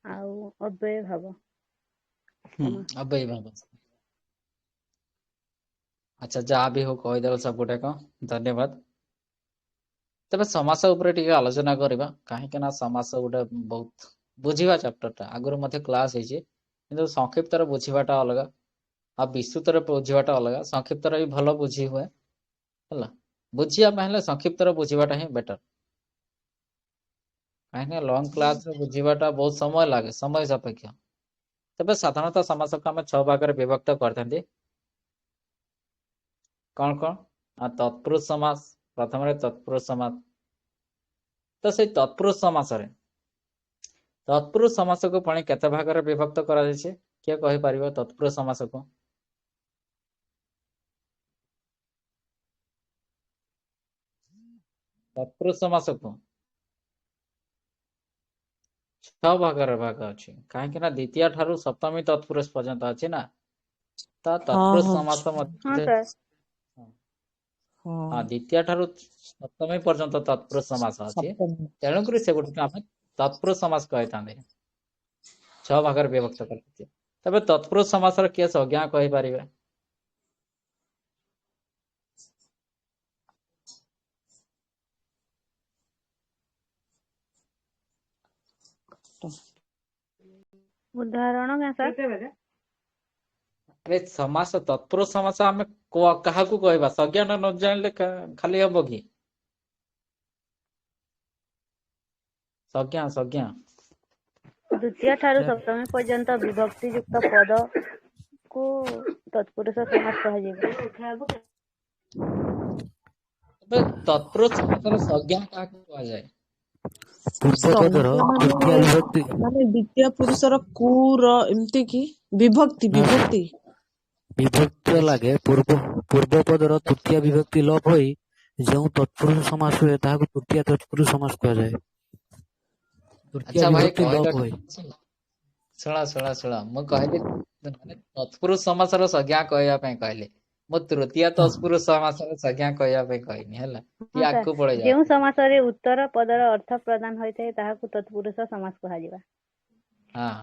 ଆଉ ଅବ୍ୟୟଭାବ ସମାସ। ଅବ୍ୟୟଭାବ। ଆଚ୍ଛା ଯାହା ବି ହଉ କହିଦେଲ ସବୁଟାକ ଧନ୍ୟବାଦ। ତେବେ ସମାସ ଉପରେ ଟିକେ ଆଲୋଚନା କରିବା, କାହିଁକି ନା ସମାସ ଗୋଟେ ବହୁତ ବୁଝିବା ଚାପ୍ଟରଟା। ଆଗରୁ ମଧ୍ୟ କ୍ଲାସ ହେଇଛି, କିନ୍ତୁ ସଂକ୍ଷିପ୍ତରେ ବୁଝିବାଟା ଅଲଗା ଆଉ ବିସ୍ତୃତରେ ବୁଝିବାଟା ଅଲଗା। ସଂକ୍ଷିପ୍ତରେ ବି ଭଲ ବୁଝି ହୁଏ ହେଲା। ବୁଝିବା ପାଇଁ ହେଲେ ସଂକ୍ଷିପ୍ତରେ ବୁଝିବାଟା ହିଁ ବେଟର, କାହିଁକିନା ଲଙ୍ଗ କ୍ଲାସରେ ବୁଝିବାଟା ବହୁତ ସମୟ ଲାଗେ, ସମୟ ସାପେକ୍ଷ। ତେବେ ସାଧାରଣତଃ ସମାସକୁ ଆମେ 6 ଭାଗରେ ବିଭକ୍ତ କରିଥାନ୍ତି। କଣ କଣ? ତତ୍ପୁରୁଷ ସମାସ, ପ୍ରଥମରେ ତତ୍ପୁରୁଷ ସମାସ। ତ ସେଇ ତତ୍ପୁରୁଷ ସମାସକୁ ପୁଣି କେତେ ଭାଗରେ ବିଭକ୍ତ କରାଯାଇଛି? କିଏ କହିପାରିବ ତତ୍ପୁରୁଷ ସମାସକୁ? ତତ୍ପୁରୁଷ ସମାସକୁ 6 ଭାଗରେ ଭାଗ ଅଛି, କାହିଁକି ନା ଦ୍ୱିତୀୟ ଠାରୁ ସପ୍ତମୀ ତତ୍ପୁରୁଷ ପର୍ଯ୍ୟନ୍ତ ଅଛି ନା। ତ ତତ୍ପୁରୁଷ ହଁ ସମାସ ହଁ ମଧ୍ୟରେ ସାର୍। ହଁ ଦ୍ୱିତୀୟ ଠାରୁ ସପ୍ତମୀ ପର୍ଯ୍ୟନ୍ତ ତତ୍ପୁରୁଷ ସମାସ ଅଛି। ସପ୍ତମୀ। ତେଣୁକରି ସେଗୁଡ଼ିକୁ ଆମେ ତତ୍ପୁରୁଷ ସମାସ କହିଥାନ୍ତି। 6 ଭାଗରେ ବିଭକ୍ତ କରିଥାନ୍ତି। ତେବେ ତତ୍ପୁରୁଷ ସମାସର କିଏ ସଂଜ୍ଞା କହିପାରିବେ? ଉଦାହରଣ କାଁ ସାର୍? ଆରେ ସମାସ, ତତ୍ପୁରୁଷ ସମାସ ଆମେ କାହାକୁ କହିବା? ସଂଜ୍ଞା ନ ଜାଣିଲେ ଖାଲି ହବ କି? ସଂଜ୍ଞା। ଦ୍ୱିତୀୟ ଠାରୁ ସପ୍ତମୀ ପର୍ଯ୍ୟନ୍ତ ବିଭକ୍ତି ଯୁକ୍ତ ପଦକୁ ତତ୍ପୁରୁଷ ସମାସ କୁହାଯିବ। ତେବେ ତତ୍ପୁରୁଷ ସମାସର ସଂଜ୍ଞା କାହାକୁ କୁହାଯାଏ? ପୂର୍ବପଦର ସଂଜ୍ଞା ତୃତୀୟା ବିଭକ୍ତି ମାନେ ଦ୍ୱିତୀୟ ପୁରୁଷର କୁର ଏମିତି କି ବିଭକ୍ତି ନା ବିଭକ୍ତି ଲାଗେ ପୂର୍ବପଦର ତୃତୀୟା ବିଭକ୍ତି ଲୋପ ହୋଇ ଯେଉଁ ତତ୍ପୁରୁଷ ସମାସ ହୁଏ ତାହାକୁ ତୃତୀୟା ତତ୍ପୁରୁଷ ସମାସ କୁହାଯାଏ। ତୃତୀୟା ଆଚ୍ଛା ଭାଇ ବିଭକ୍ତି କହିଲ ଲୋପ ହୋଇ। ଶୁଣ ମୁଁ କହିଲି ମାନେ ତତ୍ପୁରୁଷ ସମାସର ସଂଜ୍ଞା କହିବା ପାଇଁ କହିଲି। ମୁଁ ତୃତୀୟ ତତ୍ପୁରୁଷ ସମାସର ସଂଜ୍ଞା କହିବା ପାଇଁ କହିନି ହେଲା। ଟିକେ ହଁ ସାର୍, ଆଗକୁ ପଳେଇ ଯେଉଁ ଯାଉଛି। ସମାସରେ ଉତ୍ତର ପଦର ଅର୍ଥ ପ୍ରଦାନ ହୋଇଥାଏ ତାହାକୁ ତତ୍ପୁରୁଷ ସମାସ କୁହାଯିବ। ହଁ,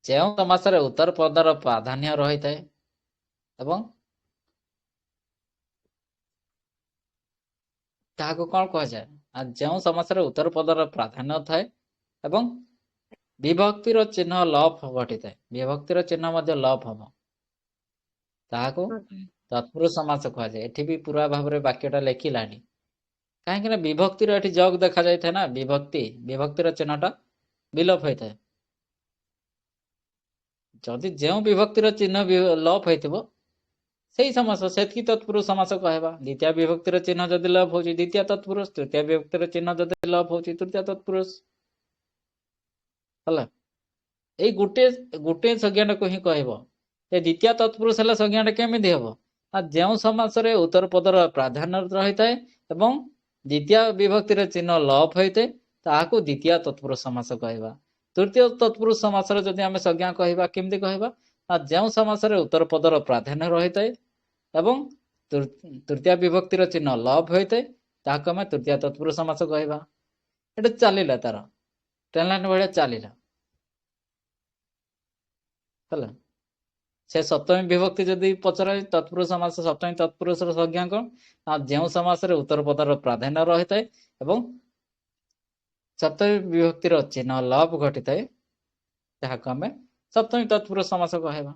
ଯେଉଁ ସମାସରେ ଉତ୍ତର ପଦର ପ୍ରାଧାନ୍ୟ ରହିଥାଏ ଏବଂ ତାହାକୁ କଣ କୁହାଯାଏ? ଯେଉଁ ସମାସରେ ଉତ୍ତର ପଦର ପ୍ରାଧାନ୍ୟ ଥାଏ ଏବଂ ବିଭକ୍ତିର ଚିହ୍ନ ଲୋପ ଘଟିଥାଏ, ବିଭକ୍ତିର ଚିହ୍ନ ମଧ୍ୟ ଲୋପ ହବ, ତାହାକୁ ତତ୍ପୁରୁଷ ସମାସ କୁହାଯାଏ। ଏଠି ବି ପୁରା ଭାବରେ ବାକ୍ୟଟା ଲେଖିଲାନି, କାହିଁକି ନା ବିଭକ୍ତିର ଏଠି ଯୋଗ ଦେଖାଯାଇଥାଏ ନା। ବିଭକ୍ତିର ଚିହ୍ନଟା ବିଲୋପ ହୋଇଥାଏ। ଯଦି ଯେଉଁ ବିଭକ୍ତିର ଚିହ୍ନ ଲୋପ ହେଇଥିବ ସେଇ ସମାସ, ସେତିକି ତତ୍ପୁରୁଷ ସମାସ କହିବା। ଦ୍ୱିତୀୟ ବିଭକ୍ତିର ଚିହ୍ନ ଯଦି ଲୋପ ହଉଛି ଦ୍ୱିତୀୟ ତତ୍ପୁରୁଷ, ତୃତୀୟ ବିଭକ୍ତିର ଚିହ୍ନ ଯଦି ଲୋପ ହଉଛି ତୃତୀୟ ତତ୍ପୁରୁଷ ହେଲା। ଏଇ ଗୋଟେ ସଂଜ୍ଞାଟାକୁ ହିଁ କହିବ। ଏ ଦ୍ୱିତୀୟ ତତ୍ପୁରୁଷ ହେଲେ ସଂଜ୍ଞାଟା କେମିତି ହବ? ଯେଉଁ ସମାସରେ ଉତ୍ତର ପଦର ପ୍ରାଧାନ୍ୟ ରହିଥାଏ ଏବଂ ଦ୍ୱିତୀୟ ବିଭକ୍ତିର ଚିହ୍ନ ଲୋପ ହୋଇଥାଏ ତାହାକୁ ଦ୍ୱିତୀୟ ତତ୍ପୁରୁଷ ସମାସ କହିବା। ତୃତୀୟ ତତ୍ପୁରୁଷ ସମାସର ଯଦି ଆମେ ସଂଜ୍ଞା କହିବା, କେମିତି କହିବା? ଯେଉଁ ସମାସରେ ଉତ୍ତର ପଦର ପ୍ରାଧାନ୍ୟ ରହିଥାଏ ଏବଂ ତୃତୀୟ ବିଭକ୍ତିର ଚିହ୍ନ ଲୋପ ହୋଇଥାଏ ତାହାକୁ ଆମେ ତୃତୀୟ ତତ୍ପୁରୁଷ ସମାସ କହିବା। ଏଟା ଚାଲିଲା, ତାର ଟ୍ରେନ୍ ଲାଇନ୍ ଭଳିଆ ଚାଲିଲା ହେଲା। ସେ ସପ୍ତମୀ ବିଭକ୍ତି ଯଦି ପଚରା ତତ୍ପୁରୁଷ ସମାସ ସପ୍ତମୀ ତତ୍ପୁରୁଷର ସଂଜ୍ଞା କଣ? ଯେଉଁ ସମାସରେ ଉତ୍ତର ପଦର ପ୍ରାଧାନ୍ୟ ରହିଥାଏ ଏବଂ ସପ୍ତମୀ ବିଭକ୍ତିର ଚିହ୍ନ ଲୋପ ଘଟିଥାଏ ତାହାକୁ ଆମେ ସପ୍ତମୀ ତତ୍ପୁରୁଷ ସମାସ କହିବା।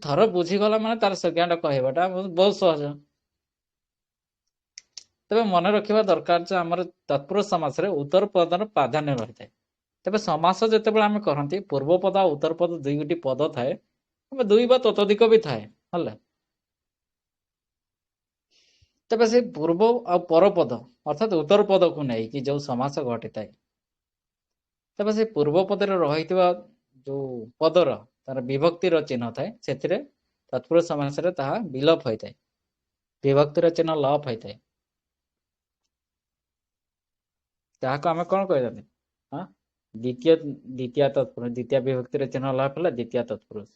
ଥର ବୁଝିଗଲା ମାନେ ତାର ସଂଜ୍ଞାଟା କହିବାଟା ବହୁତ ସହଜ। ତେବେ ମନେ ରଖିବା ଦରକାର ଯେ ଆମର ତତ୍ପୁରୁଷ ସମାସରେ ଉତ୍ତର ପଦର ପ୍ରାଧାନ୍ୟ ରହିଥାଏ। ତେବେ ସମାସ ଯେତେବେଳେ ଆମେ କରନ୍ତି ପୂର୍ବ ପଦ ଆଉ ଉତ୍ତର ପଦ ଦୁଇଟି ପଦ ଥାଏ, ଦୁଇ ବା ତତୋଧିକ ବି ଥାଏ ହେଲା। ତେବେ ସେ ପୂର୍ବ ଆଉ ପରପଦ ଅର୍ଥାତ ଉତ୍ତର ପଦକୁ ନେଇକି ଯୋଉ ସମାସ ଘଟିଥାଏ, ତେବେ ସେ ପୂର୍ବ ପଦରେ ରହିଥିବା ଯୋଉ ପଦର ତାର ବିଭକ୍ତିର ଚିହ୍ନ ଥାଏ, ସେଥିରେ ତତ୍ପୁରୁଷ ସମାସରେ ତାହା ବିଲୋପ ହୋଇଥାଏ, ବିଭକ୍ତିର ଚିହ୍ନ ଲୋପ ହୋଇଥାଏ। ତାହାକୁ ଆମେ କଣ କହିଥାନ୍ତି? ହଁ, ଦ୍ୱିତୀୟ ତତ୍ପୁରୁଷ, ଦ୍ୱିତୀୟ ବିଭକ୍ତିର ଚିହ୍ନ ଲୋପ ହେଲା ଦ୍ୱିତୀୟ ତତ୍ପୁରୁଷ।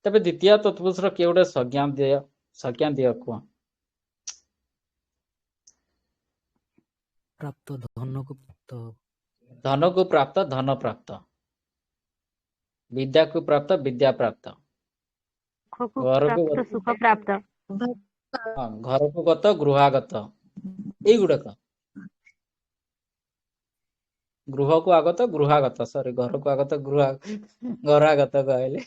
ତେବେ ଦ୍ୱିତୀୟ ତତ୍ପୁରୁଷର କିଏ ଗୋଟେ ସଂଜ୍ଞା ଦିଅ କୁହ। ପ୍ରାପ୍ତ, ଧନକୁ ପ୍ରାପ୍ତ। ଧନକୁ ପ୍ରାପ୍ତ, ଧନ ପ୍ରାପ୍ତ। ବିଦ୍ୟାକୁ ପ୍ରାପ୍ତ, ବିଦ୍ୟା ପ୍ରାପ୍ତ। ସୁଖକୁ ଘରକୁ ପ୍ରାପ୍ତ, ସୁଖ ପ୍ରାପ୍ତ। ହଁ, ଘରକୁ ଗତ, ଗୃହାଗତ। ଏଇଗୁଡାକ ଗୃହକୁ ଆଗତ, ଗୃହାଗତ, ସରି ଘରକୁ ଆଗତ, ଘରାଗତ କହିଲି,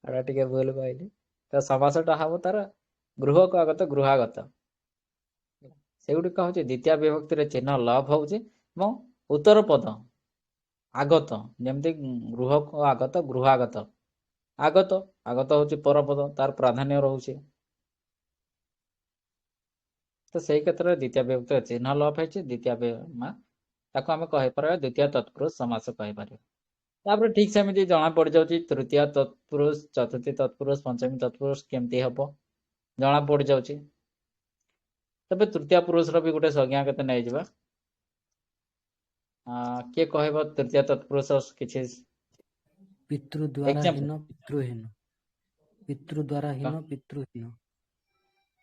ଏଟା ଟିକେ ଭୁଲ କହିଲି। ତ ସମାସଟା ହବ ତାର ଗୃହକୁ ଆଗତ, ଗୃହାଗତ। ସେଗୁଡିକ ହଉଛି ଦ୍ୱିତୀୟ ବିଭକ୍ତିରେ ଚିହ୍ନ ଲୋପ ହଉଛି ଏବଂ ଉତ୍ତର ପଦ ଆଗତ, ଯେମିତି ଗୃହକୁ ଆଗତ, ଗୃହାଗତ। ଆଗତ ଆଗତ ହଉଛି ପରପଦ, ତାର ପ୍ରାଧାନ୍ୟ ରହୁଛି। ତ ସେଇ କ୍ଷେତ୍ରରେ ଦ୍ୱିତୀୟ ବିଭକ୍ତିର ଚିହ୍ନ ଲୋପ ହେଇଛି, ତାକୁ ଆମେ କହିପାରିବା ଦ୍ୱିତୀୟ ତତ୍ପୁରୁଷ ସମାସ କହିପାରିବା। ତାପରେ ଠିକ ସେମିତି ଜଣା ପଡିଯାଉଛି ତୃତୀୟ ତତ୍ପୁରୁଷ, ଚତୁର୍ଥୀ ତତ୍ପୁରୁଷ, ପଞ୍ଚମୀ ତତ୍ପୁରୁଷ କେମିତି ହବ ଜଣା ପଡିଯାଉଛି। ତେବେ ତୃତୀୟ ପୁରୁଷର ବି ଗୋଟେ ସଂଜ୍ଞା କେତେ ନେଇଯିବା। କିଏ କହିବ ତୃତୀୟ ତତ୍ପୁରୁଷ କିଛି ପିତୃ ଦ୍ୱାରା ଏକ୍ସାମ୍ପଲ? ହୀନ, ପିତୃହୀନ। ପିତୃ ଦ୍ୱାରା ହୀନ, ପିତୃହୀନ।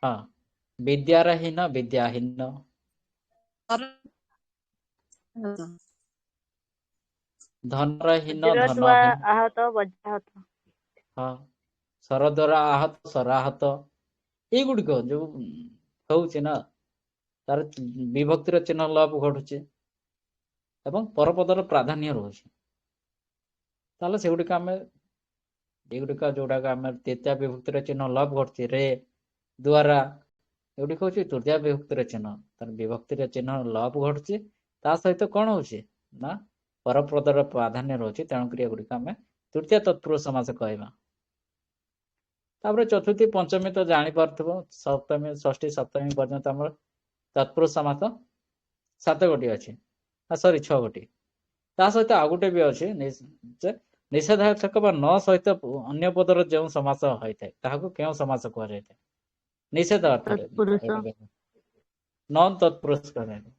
ହଁ, ବିଦ୍ୟାର ହୀନ, ବିଦ୍ୟାହୀନ। ଧନର ହୀନ, ବଜ୍ର ଦ୍ୱାରା ଧନହୀନ। ଆହତ, ବଜ୍ରାହତ। ହଁ, ସ୍ୱର ଦ୍ୱାରା ଆହତ, ସ୍ୱରାହତ। ଏଇଗୁଡିକ ଯୋଉ ହଉଛି ନା, ତାର ବିଭକ୍ତିର ଚିହ୍ନ ଲୋପ ଘଟୁଛି ଏବଂ ପରପଦର ପ୍ରାଧାନ୍ୟ ରହୁଛି। ତାହେଲେ ସେଗୁଡିକ ଆମେ ଏଗୁଡିକ ଯୋଉଟାକ ଆମେ ତୃତୀୟ ବିଭକ୍ତିର ଚିହ୍ନ ଲୋପ ଘଟୁଛି, ରେ, ଦ୍ୱାରା, ଏଗୁଡିକ ହଉଛି ତୃତୀୟ ବିଭକ୍ତିର ଚିହ୍ନ। ତାର ବିଭକ୍ତିର ଚିହ୍ନ ଲୋପ ଘଟୁଛି, ତା ସହିତ କଣ ହଉଛି ନା ପରପଦର ପ୍ରାଧାନ୍ୟ ରହୁଛି। ତେଣୁକରି ଏଗୁଡିକ ଆମେ ତୃତୀୟ ତତ୍ପୁରୁଷ ସମାସ କହିବା। ତାପରେ ଚତୁର୍ଥୀ ପଞ୍ଚମୀ ତ ଜାଣିପାରୁଥିବ, ସପ୍ତମୀ, ଷଷ୍ଠୀ, ସପ୍ତମୀ ପର୍ଯ୍ୟନ୍ତ ଆମର ତତ୍ପୁରୁଷ ସମାସ 7 ଗୋଟି ଅଛି, ସରି 6 ଗୋଟି। ତା ସହିତ ଆଉ ଗୋଟେ ବି ଅଛି, ନିଷେଧାର୍ଥକ ବା ନ ସହିତ ଅନ୍ୟ ପଦର ଯେଉଁ ସମାସ ହୋଇଥାଏ ତାହାକୁ କେଉଁ ସମାସ କୁହାଯାଇଥାଏ? ନିଷେଧ ଅର୍ଥରେ ତତ୍ପୁରୁଷ। ନନ୍ ତତ୍ପୁରୁଷ କୁହାଯାଇଥାଏ।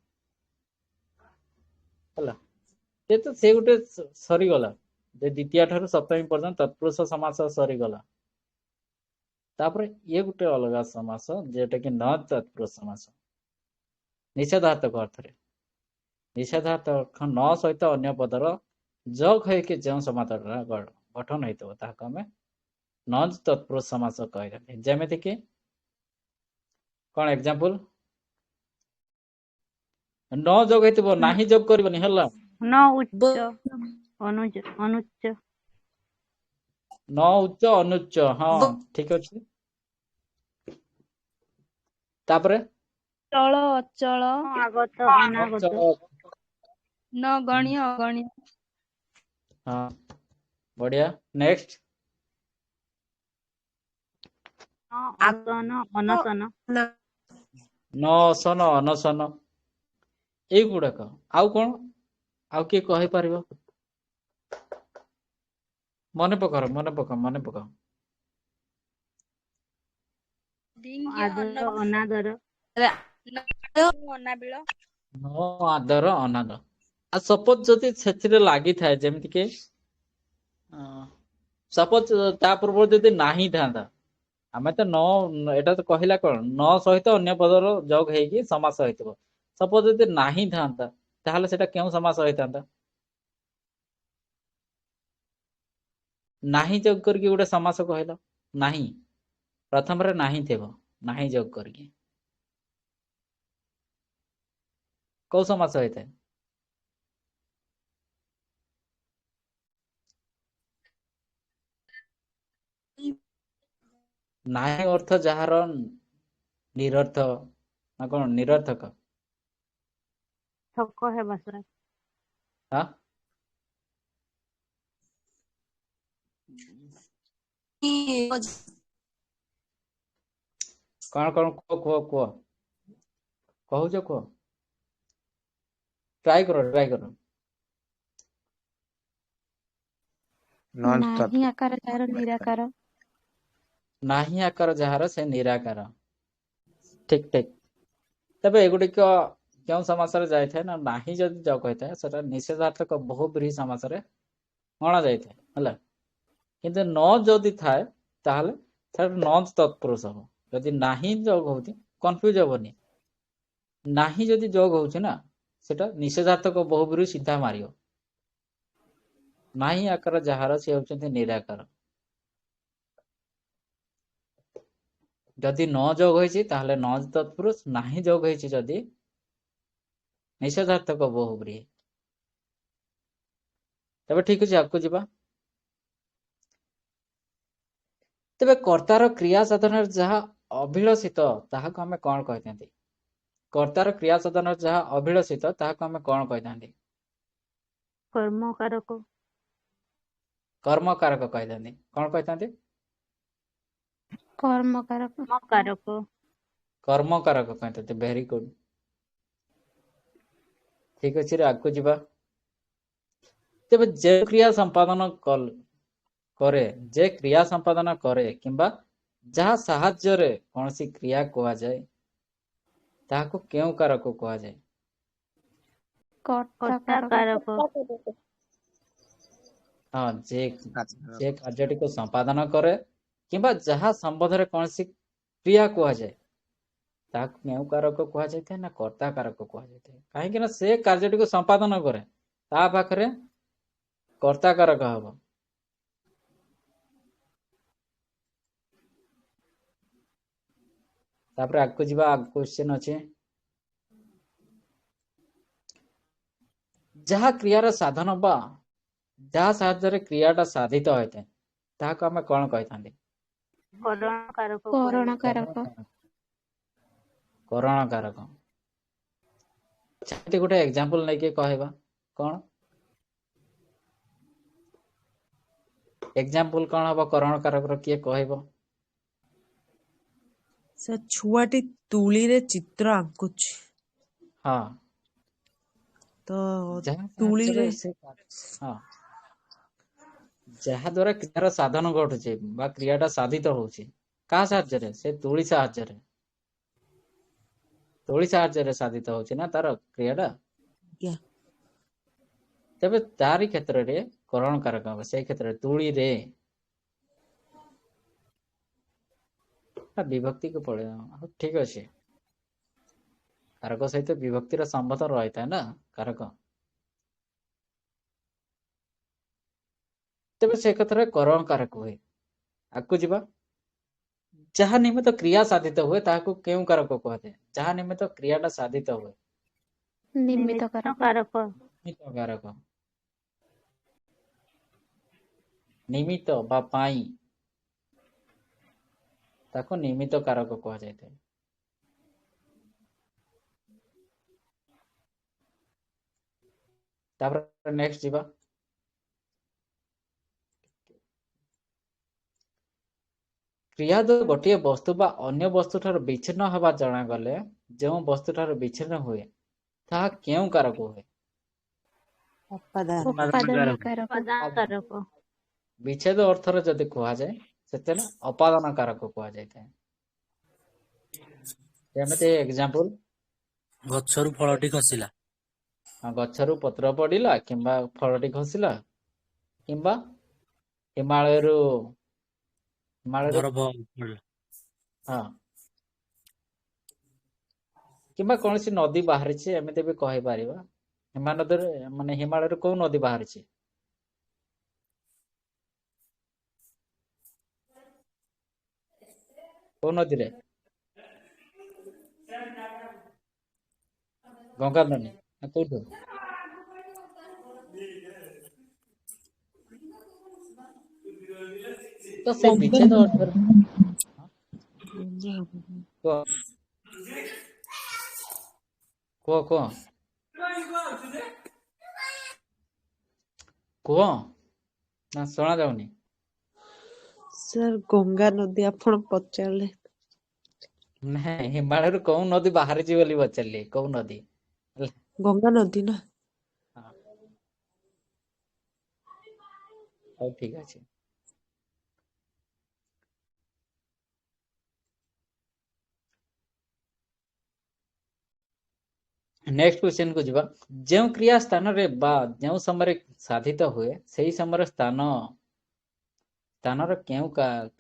ହେଲା, ସେ ଗୋଟେ ସରିଗଲା, ଯେ ଦ୍ୱିତୀୟ ଠାରୁ ସପ୍ତମୀ ପର୍ଯ୍ୟନ୍ତ ତତ୍ପୁରୁଷ ସମାସ ସରିଗଲା। ତାପରେ ଇଏ ଗୋଟେ ଅଲଗା ସମାସ, ଯେଟା କି ନ ତତ୍ପୁରୁଷ ସମାସ। ନିଷେଧାର୍ଥକ ଅର୍ଥରେ, ନିଷେଧାର୍ଥକ ନ ସହିତ ଅନ୍ୟ ପଦର ଯୋଗ ହେଇକି ଯେଉଁ ସମାସଟା ଗଠନ ହେଇଥିବ ତାହାକୁ ଆମେ ନନ୍ ତତ୍ପୁରୁଷ ସମାସ କହିଥାନ୍ତି। ଯେମିତି କି କଣ ଏକ୍ସାମ୍ପଲ? ନ ଯୋଗ ହେଇଥିବ, ନାହିଁ ଯୋଗ କରିବନି, ହେଲା। ନ ଉଚ୍ଚ, ଅନୁଚ୍ଚ। ନ ଉଚ୍ଚ, ଅନୁଚ୍ଚ। ହଁ, ଠିକ ଅଛି। ତାପରେ ଚଳ, ଅଚଳ। ଆଗତ, ଅନାଗତ। ନ ଗଣ୍ୟ, ଅଗଣ୍ୟ। ହଁ, ବଢିଆ। ନେକ୍ସଟ, ଅସନ, ଅନସନ। ନ ଅସନ, ଅନସନ। ଏଇଗୁଡାକ ଆଉ କଣ, ଆଉ କିଏ କହିପାରିବ? ମନେ ପକାଅ। ଆଦର, ଅନାଦର। ଅନାବିଳ। ନ ଆଦର, ଅନାଦ। ଆଉ ସପୋଜ ଯଦି ସେଥିରେ ଲାଗିଥାଏ, ଯେମିତି କି ସପୋଜ ତା ପୂର୍ବରୁ ଯଦି ନାହିଁ ଥାନ୍ତା, ଆମେ ତ ଏଟା ତ କହିଲା କଣ, ନ ସହିତ ଅନ୍ୟ ପଦର ଯୋଗ ହେଇକି ସମାସ ହେଇଥିବ। ସପୋଜ ଯଦି ନାହିଁ ଥାନ୍ତା, ତାହେଲେ ସେଟା କେଉଁ ସମାସ ହେଇଥାନ୍ତା? ନାହିଁ ଯୋଗ କରିକି ଗୋଟେ ସମାସ କହିଲ। ନାହିଁ ପ୍ରଥମରେ ନାହିଁ ଥିବ, ନାହିଁ ଯୋଗ କରିକି କୋଉ ସମାସ ହେଇଥାଏ? ନାହିଁ ଅର୍ଥ ଯାହାର ନିରର୍ଥ, ନା କଣ ନିରର୍ଥକ? ଥକ ହେବା ସରା। ହଁ, କଣ କୁହ କହୁଛ, କୁହ। ଟ୍ରାଏ କର। ନନ୍ ତତ୍ ନାହିଁ ଆକାର ଯାହାର ନିରାକାର। ନାହିଁ ଆକାର ଯାହାର ସେ ନିରାକାର। ଠିକ ଠିକ। ତେବେ ଏଗୁଡିକ କେଉଁ ସମାସରେ ଯାଇଥାଏ ନା ନାହିଁ ଯଦି ଯୋଗ ହୋଇଥାଏ ସେଟା ନିଷେଧାର୍ଥକ ବହୁବ୍ରୀହି ସମାସରେ ଗଣା ଯାଇଥାଏ ହେଲା। କିନ୍ତୁ ନ ଯଦି ଥାଏ ତାହେଲେ ସେଟା ନଞ୍ଚ ତତ୍ପୁରୁଷ ହବ। ଯଦି ନାହିଁ ଯୋଗ ହଉଛି କନଫ୍ୟୁଜ ହବନି। ନାହିଁ ଯଦି ଯୋଗ ହଉଛି ନା ସେଟା ନିଷେଧାର୍ଥକ ବହୁବ୍ରୀହି ସିଧା ମାରିବ। ନାହିଁ ଆକାର ଯାହାର ସେ ହଉଛନ୍ତି ନିରାକାର। ଯଦି ନ ଯୋଗ ହେଇଛି ତାହେଲେ ନଞ୍ଚ ତତ୍ପୁରୁଷ, ନାହିଁ ଯୋଗ ହେଇଛି ଯଦି ନିଷେଧାର୍ଥକ ବହୁବ୍ରୀହି। ତେବେ ଠିକ ଅଛି ଆଗକୁ ଯିବା। ତେବେ କର୍ତ୍ତାର କ୍ରିୟା ସାଧନରେ ଯାହା ଅଭିଳଷିତ ତାହାକୁ ଆମେ କଣ କହିଥାନ୍ତି? କର୍ତ୍ତାର କ୍ରିୟା ସାଧନରେ ଯାହା ଅଭିଳଷିତ ତାହାକୁ ଆମେ କଣ କହିଥାନ୍ତି? କର୍ମକାରକ। କର୍ମକାରକ କହିଥାନ୍ତି। କଣ କହିଥାନ୍ତି? କର୍ମକାରକ। କର୍ମକାରକ। କର୍ମକାରକ କହିଥାନ୍ତି। Very good. ଠିକ ଅଛି ରେ ଆଗକୁ ଯିବା। ତେବେ ଯେ କ୍ରିୟା ସମ୍ପାଦନ କରେ, ଯେ କ୍ରିୟା ସମ୍ପାଦନ କରେ କିମ୍ବା ଯାହା ସାହାଯ୍ୟରେ କୌଣସି କ୍ରିୟା କୁହାଯାଏ ତାହାକୁ କେଉଁ କାରକ କୁହାଯାଏ? କର୍ତ୍ତାକାରକ। କର୍ତ୍ତାକାରକ। ହଁ, ଯେ କାର୍ଯ୍ୟଟିକୁ ସମ୍ପାଦନ କରେ କିମ୍ବା ଯାହା ସମ୍ବନ୍ଧରେ କୌଣସି କ୍ରିୟା କୁହାଯାଏ ତାହାକୁ କେଉଁ କାରକ କୁହାଯାଇଥାଏ ନା କର୍ତ୍ତା କାରକ କୁହାଯାଇଥାଏ। କାହିଁକି ନା ସେ କାର୍ଯ୍ୟଟିକୁ ସମ୍ପାଦନ କରେ ତା ପାଖରେ କର୍ତ୍ତା କାରକ ହବ। ତାପରେ ଆଗକୁ ଯିବା। ଆଗ କ୍ୱେଶ୍ଚନ ଅଛି ଯାହା କ୍ରିୟାର ସାଧନ ବା ଯାହା ସାହାଯ୍ୟରେ କ୍ରିୟାଟା ସାଧିତ ହୋଇଥାଏ ତାହାକୁ ଆମେ କଣ କହିଥାନ୍ତି? କରଣକାରକ। କରଣକାରକ। କରଣ କାରକ। ସେମିତି ଗୋଟେ ଏକ୍ସାମ୍ପଲ ନେଇକି କହିବା। କଣ ଏକ୍ସାମ୍ପଲ କଣ ହବ କରଣ କାରକର କିଏ କହିବ? ସେ ଛୁଆଟି ତୁଳିରେ ଚିତ୍ର ଆଙ୍କୁଛି। ହଁ, ତ ଯାହା ତୁଳିରେ ସାହାଯ୍ୟରେ ସେ ହଁ ଯାହା ଦ୍ୱାରା କ୍ରିୟାର ସାଧନ ଘଟୁଛି ବା କ୍ରିୟାଟା ସାଧିତ ହଉଛି କାହା ସାହାଯ୍ୟରେ? ସେ ତୁଳି ସାହାଯ୍ୟରେ। ତୁଳି ସାହାଯ୍ୟରେ ସାଧିତ ହଉଛି ନା ତାର କ୍ରିୟାଟା। ଆଜ୍ଞା, ତେବେ ତାରି କ୍ଷେତ୍ରରେ କରଣ କାରକ ହବ। ସେଇ କ୍ଷେତ୍ରରେ ତୁଳିରେ ବିଭକ୍ତିକୁ ପଳେଇବା। ହଉ ଠିକ ଅଛି। କାରକ ସହିତ ବିଭକ୍ତିର ସମ୍ବନ୍ଧ ରହିଥାଏ ନା କାରକ। ତେବେ ସେ କ୍ଷେତ୍ରରେ କରଣ କାରକ ହୁଏ। ଆଗକୁ ଯିବା। ଯାହା ନିମିତ୍ତ କ୍ରିୟା ସାଧିତ ହୁଏ ତାହାକୁ କେଉଁ କାରକ କୁହାଯାଏ? ଯାହା ନିମିତ୍ତ କ୍ରିୟାଟା ସାଧିତ ହୁଏ। ନିମିତ୍ତ କାରକ। କାରକ। ନିମିତ୍ତ କାରକ। ନିମିତ୍ତ ବା ପାଇଁ ତାକୁ ନିମିତ୍ତ କାରକ କୁହାଯାଇଥାଏ। ତାପରେ ନେକ୍ସଟ ଯିବା। କ୍ରିୟା ଦ୍ୱାରା ଗୋଟିଏ ବସ୍ତୁ ବା ଅନ୍ୟ ବସ୍ତୁ ଠାରୁ ବିଚ୍ଛିନ୍ନ ହେବା ଜଣାଗଲେ ଯେଉଁ ବସ୍ତୁ ଠାରୁ ବିଚ୍ଛିନ୍ନ ହୁଏ ତାହା କେଉଁ କାରକ ହୁଏ? ଅପାଦାନ। ଉପାଦାନ କାରକ। କାରକ। ବିଚ୍ଛେଦ ଅର୍ଥରେ ଯଦି କୁହାଯାଏ ସେଥିରେ ଅପାଦାନ କାରକ କୁହାଯାଇଥାଏ। ଯେମିତି ଏକ୍ସାମ୍ପଲ, ଗଛରୁ ଫଳଟି ଖସିଲା। ଗଛରୁ ପତ୍ର ପଡିଲା କିମ୍ବା ଫଳଟି ଖସିଲା କିମ୍ବା ହିମାଳୟରୁ ବରଫ ପଡିଲା। ହଁ, କିମ୍ବା କୌଣସି ନଦୀ ବାହାରିଛି ଏମିତି ବି କହିପାରିବା। ହିମାଳୟରୁ କୋଉ ନଦୀ ବାହାରିଛି? କୋଉ ନଦୀରେ? ଗଙ୍ଗା ନଦୀ ନା କୋଉଠୁ? ତ ସେ ବିଚ୍ଛେଦ ଅର୍ଥରେ କୁହ କୁହ କୁହ କୁହ ନା ଶୁଣା ଯାଉନି? ସାର୍ ଗଙ୍ଗା ନଦୀ ଆପଣ ପଚାରିଲେ। ନାଇଁ, ହିମାଳୟରୁ କୋଉ ନଦୀ ବାହାରିଛି ବୋଲି ପଚାରିଲି। କୋଉ ନଦୀ? ହେଲା। ଗଙ୍ଗା ନଦୀ ନା। ହଁ। ହଉ ଠିକ ଅଛି। ନେକ୍ସଟ କ୍ୱେଶ୍ଚନ କୁ ଯିବା। ଯେଉଁ କ୍ରିୟା ସ୍ଥାନରେ ବା ଯେଉଁ ସମୟରେ ସାଧିତ ହୁଏ ସେହି ସମୟରେ ସ୍ଥାନର କେଉଁ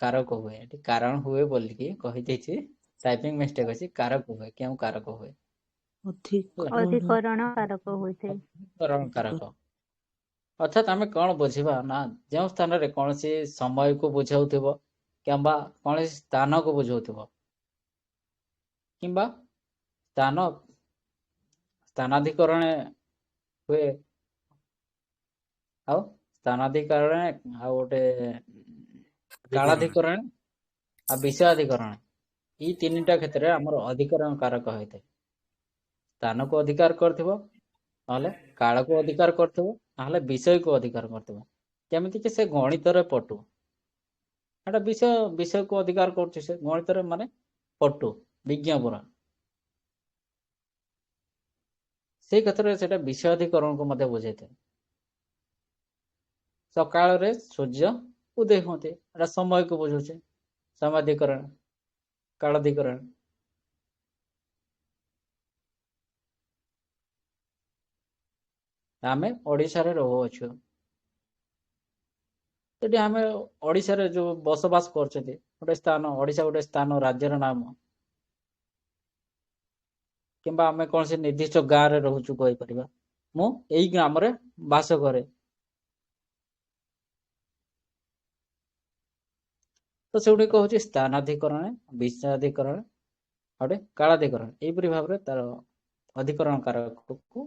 କାରକ ହୁଏ? ଏଠି କାରଣ ହୁଏ ବୋଲିକି କହିଦେଇଛି, ଟାଇପିଂ ମିଷ୍ଟେକ୍ ଅଛି। କାରକ ହୁଏ, କେଉଁ କାରକ ହୁଏ? ହେଲା, ଅଧିକରଣ କାରକ ହୋଇଥାଏ। ଅଧିକରଣ କାରକ। ଅର୍ଥାତ୍ ଆମେ କଣ ବୁଝିବା ନା, ଯେଉଁ ସ୍ଥାନରେ କୌଣସି ସମୟକୁ ବୁଝାଉଥିବ କିମ୍ବା କୌଣସି ସ୍ଥାନକୁ ବୁଝାଉଥିବ କିମ୍ବା ସ୍ଥାନାଧିକରଣ ହୁଏ, ଆଉ ସ୍ଥାନାଧିକରଣ ଆଉ ଗୋଟେ କାଳାଧିକରଣ ଆଉ ବିଷୟାଧିକରଣ, ଏଇ ତିନିଟା କ୍ଷେତ୍ରରେ ଆମର ଅଧିକରଣ କାରକ ହୋଇଥାଏ। ସ୍ଥାନକୁ ଅଧିକାର କରିଥିବ, ନହେଲେ କାଳକୁ ଅଧିକାର କରିଥିବ, ନହେଲେ ବିଷୟକୁ ଅଧିକାର କରିଥିବ। ଯେମିତିକି ସେ ଗଣିତରେ ପଟୁ, ଏଟା ବିଷୟକୁ ଅଧିକାର କରୁଛି, ସେ ଗଣିତରେ ମାନେ ପଟୁ, ବିଜ୍ଞ ପୁରା। ସେଇ କ୍ଷେତ୍ରରେ ସେଟା ବିଷୟାଧିକରଣକୁ ମଧ୍ୟ ବୁଝାଇଥାଏ। ସକାଳରେ ସୂର୍ଯ୍ୟ ଉଦୟ ହୁଅନ୍ତି, ଏଟା ସମୟକୁ ବୁଝୁଛେ, ସମାଧିକରଣ, କାଳାଧିକରଣ। ଆମେ ଓଡ଼ିଶାରେ ରହୁଅଛୁ, ସେଠି ଆମେ ଓଡ଼ିଶାରେ ଯୋଉ ବସବାସ କରୁଛନ୍ତି, ଗୋଟେ ସ୍ଥାନ, ଓଡ଼ିଶା ଗୋଟେ ସ୍ଥାନ, ରାଜ୍ୟର ନାମ, କିମ୍ବା ଆମେ କୌଣସି ନିର୍ଦ୍ଦିଷ୍ଟ ଗାଁରେ ରହୁଛୁ କହିପାରିବା, ମୁଁ ଏଇ ଗ୍ରାମରେ ବାସ କରେ। ତ ସେଗୁଡିକ ହଉଛି ସ୍ଥାନାଧିକରଣ, ବିଷୟାଧିକରଣ, ଗୋଟେ କାଳାଧିକରଣ। ଏଇପରି ଭାବରେ ତାର ଅଧିକରଣ କାରକକୁ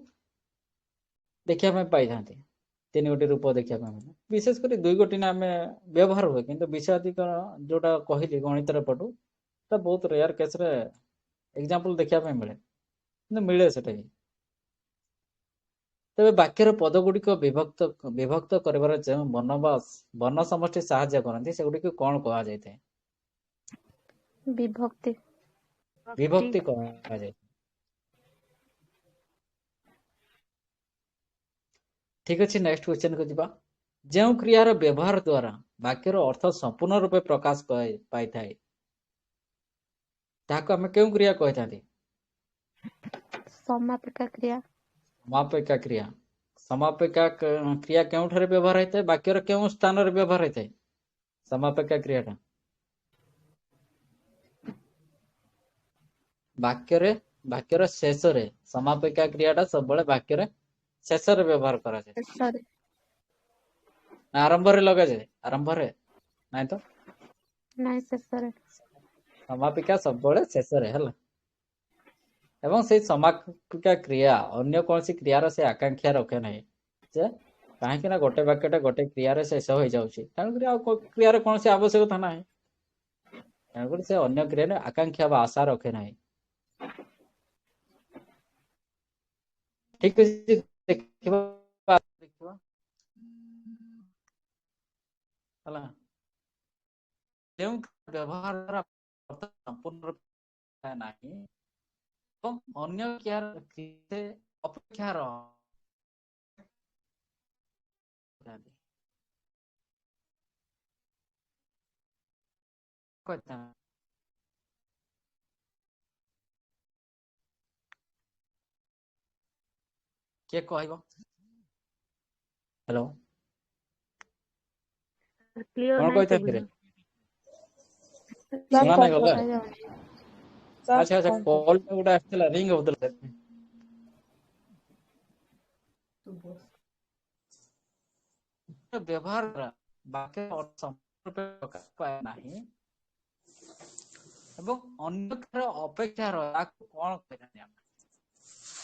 ଦେଖିବା ପାଇଁ ପାଇଥାନ୍ତି। 3 ଗୋଟି ରୂପ ଦେଖିବା ପାଇଁ ମିଳେ। ବିଶେଷ କରି 2 ଗୋଟି ନା ଆମେ ବ୍ୟବହାର ହୁଏ, କିନ୍ତୁ ବିଷୟାଧିକରଣ ଯୋଉଟା କହିଲି ଗଣିତର ପଟୁ, ସେଟା ବହୁତ ରେୟାର କେସରେ ଏକ୍ସାମ୍ପଲ ଦେଖିବା ପାଇଁ ମିଳେ, କିନ୍ତୁ ମିଳେ ସେଟା ବି। ତେବେ ବାକ୍ୟର ପଦ ଗୁଡିକ ବିଭକ୍ତ କରିବାର ଯେଉଁ ବର୍ଣ୍ଣ ସମଷ୍ଟି ସାହାଯ୍ୟ କରନ୍ତି, ସେଗୁଡିକୁ କଣ କୁହାଯାଇଥାଏ? ବିଭକ୍ତି। ବିଭକ୍ତି କୁହାଯାଏ। ଠିକ ଅଛି, ନେକ୍ସଟ କ୍ୱେଶ୍ଚନ କୁ ଯିବା। ଯେଉଁ କ୍ରିୟାର ବ୍ୟବହାର ଦ୍ୱାରା ବାକ୍ୟର ଅର୍ଥ ସମ୍ପୂର୍ଣ୍ଣ ରୂପେ ପ୍ରକାଶ ପାଇଥାଏ, ତାହାକୁ ଆମେ କେଉଁ କ୍ରିୟା କହିଥାନ୍ତି? ସମାପିକା କ୍ରିୟା। ସମାପିକା କ୍ରିୟା। ସମାପିକା କ୍ରିୟା କେଉଁଠାରେ ବ୍ୟବହାର ହେଇଥାଏ? ବାକ୍ୟର କେଉଁ ସ୍ଥାନରେ ବ୍ୟବହାର ହେଇଥାଏ ସମାପିକା କ୍ରିୟାଟା? ବାକ୍ୟର ଶେଷରେ ସମାପିକା କ୍ରିୟାଟା ସବୁବେଳେ ବାକ୍ୟର ଶେଷରେ ବ୍ୟବହାର କରାଯାଏ, ଶେଷରେ। ନା ଆରମ୍ଭରେ ଲଗାଯାଏ? ଆରମ୍ଭରେ ନାଇଁ ତ, ନାଇଁ, ଶେଷରେ। ସମାପିକା ସବୁବେଳେ ଶେଷରେ, ହେଲା। ଏବଂ ସେଇ ସମାପିକା କ୍ରିୟା ଅନ୍ୟ କୌଣସି କ୍ରିୟାର ସେ ଆକାଂକ୍ଷା ରଖେ ନାହିଁ, ଯେ କାହିଁକି ନା ଗୋଟେ ବାକ୍ୟଟା ଗୋଟେ କ୍ରିୟାରେ ଶେଷ ହୋଇଯାଉଛି, ତେଣୁକରି ଆଉ କ୍ରିୟାର କୌଣସି ଆବଶ୍ୟକତା ନାହିଁ। ତେଣୁକରି ସେ ଅନ୍ୟ କ୍ରିୟାରେ ଆକାଂକ୍ଷା ବା ଆଶା ରଖେ ନାହିଁ। ଠିକ ଅଛି, ଦେଖିବା ହେଲା। ଯେଉଁ ବ୍ୟବହାର ଦ୍ୱାରା ଅର୍ଥ ସମ୍ପୂର୍ଣ୍ଣ ରୂପେ ନାହିଁ ଏବଂ ଅନ୍ୟ କ୍ରିୟାର ଅପେକ୍ଷାର କିଏ କହିବ? ହ୍ୟାଲୋ, କ୍ଲିୟର କଣ ନାହିଁ କହିଥାନ୍ତି ରେ? କ୍ଲିୟର ଶୁଣା ନାଇଁ ଗଲା? ଶୁଣାଯାଉନି। ଆଚ୍ଛା ଆଚ୍ଛା, କଲ୍ ଗୋଟେ ଆସିଥିଲା, ରିଙ୍ଗ ହଉଥିଲା। ବ୍ୟବହାର ଦ୍ୱାରା ବାକ୍ୟ ଅର୍ଥ ସମ୍ପୂର୍ଣ୍ଣ ରୂପେ ପ୍ରକାଶ ପାଏ ନାହିଁ ଏବଂ ଅନ୍ୟ ଅପେକ୍ଷାର ତାକୁ କଣ କହିଥାନ୍ତି ଆମେ?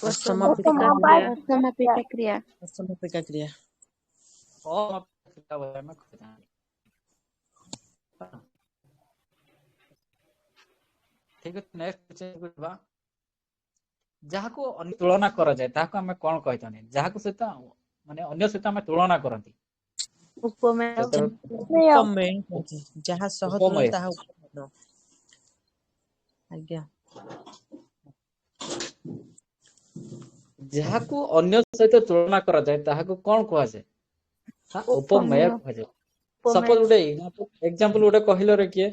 ଅସମାପିକା କ୍ରିୟା। ଅସମାପିକା କ୍ରିୟା। ଅସମାପିକା କ୍ରିୟା। ଅସମାପିକା ବୋଲି ଆମେ କହିଥାନ୍ତି। ଠିକ ଅଛି, ନେକ୍ସଟ ଯିବା। ଯାହାକୁ ତୁଳନା କରାଯାଏ ତାହାକୁ ଆମେ କଣ କହିଥାନ୍ତି? ଯାହାକୁ ସହିତ ମାନେ ଅନ୍ୟ ସହିତ ଆମେ ତୁଳନା କରନ୍ତି, ଉପମେୟ। ଉପମେୟ କୁହାଯାଏ। ଯାହା ସହ ତୁଳନା ଉପମେୟ। ତାହା ଉପମେୟ। ଆଜ୍ଞା। ଯାହାକୁ ଅନ୍ୟ ସହିତ ତୁଳନା କରାଯାଏ ତାହାକୁ କଣ କୁହାଯାଏ? ଉପମେୟ ଉପମେୟ। କୁହାଯାଏ। ସପୋଜ ଗୋଟେ ଏକ୍ସାମ୍ପଲ ଗୋଟେ କହିଲ ରେ କିଏ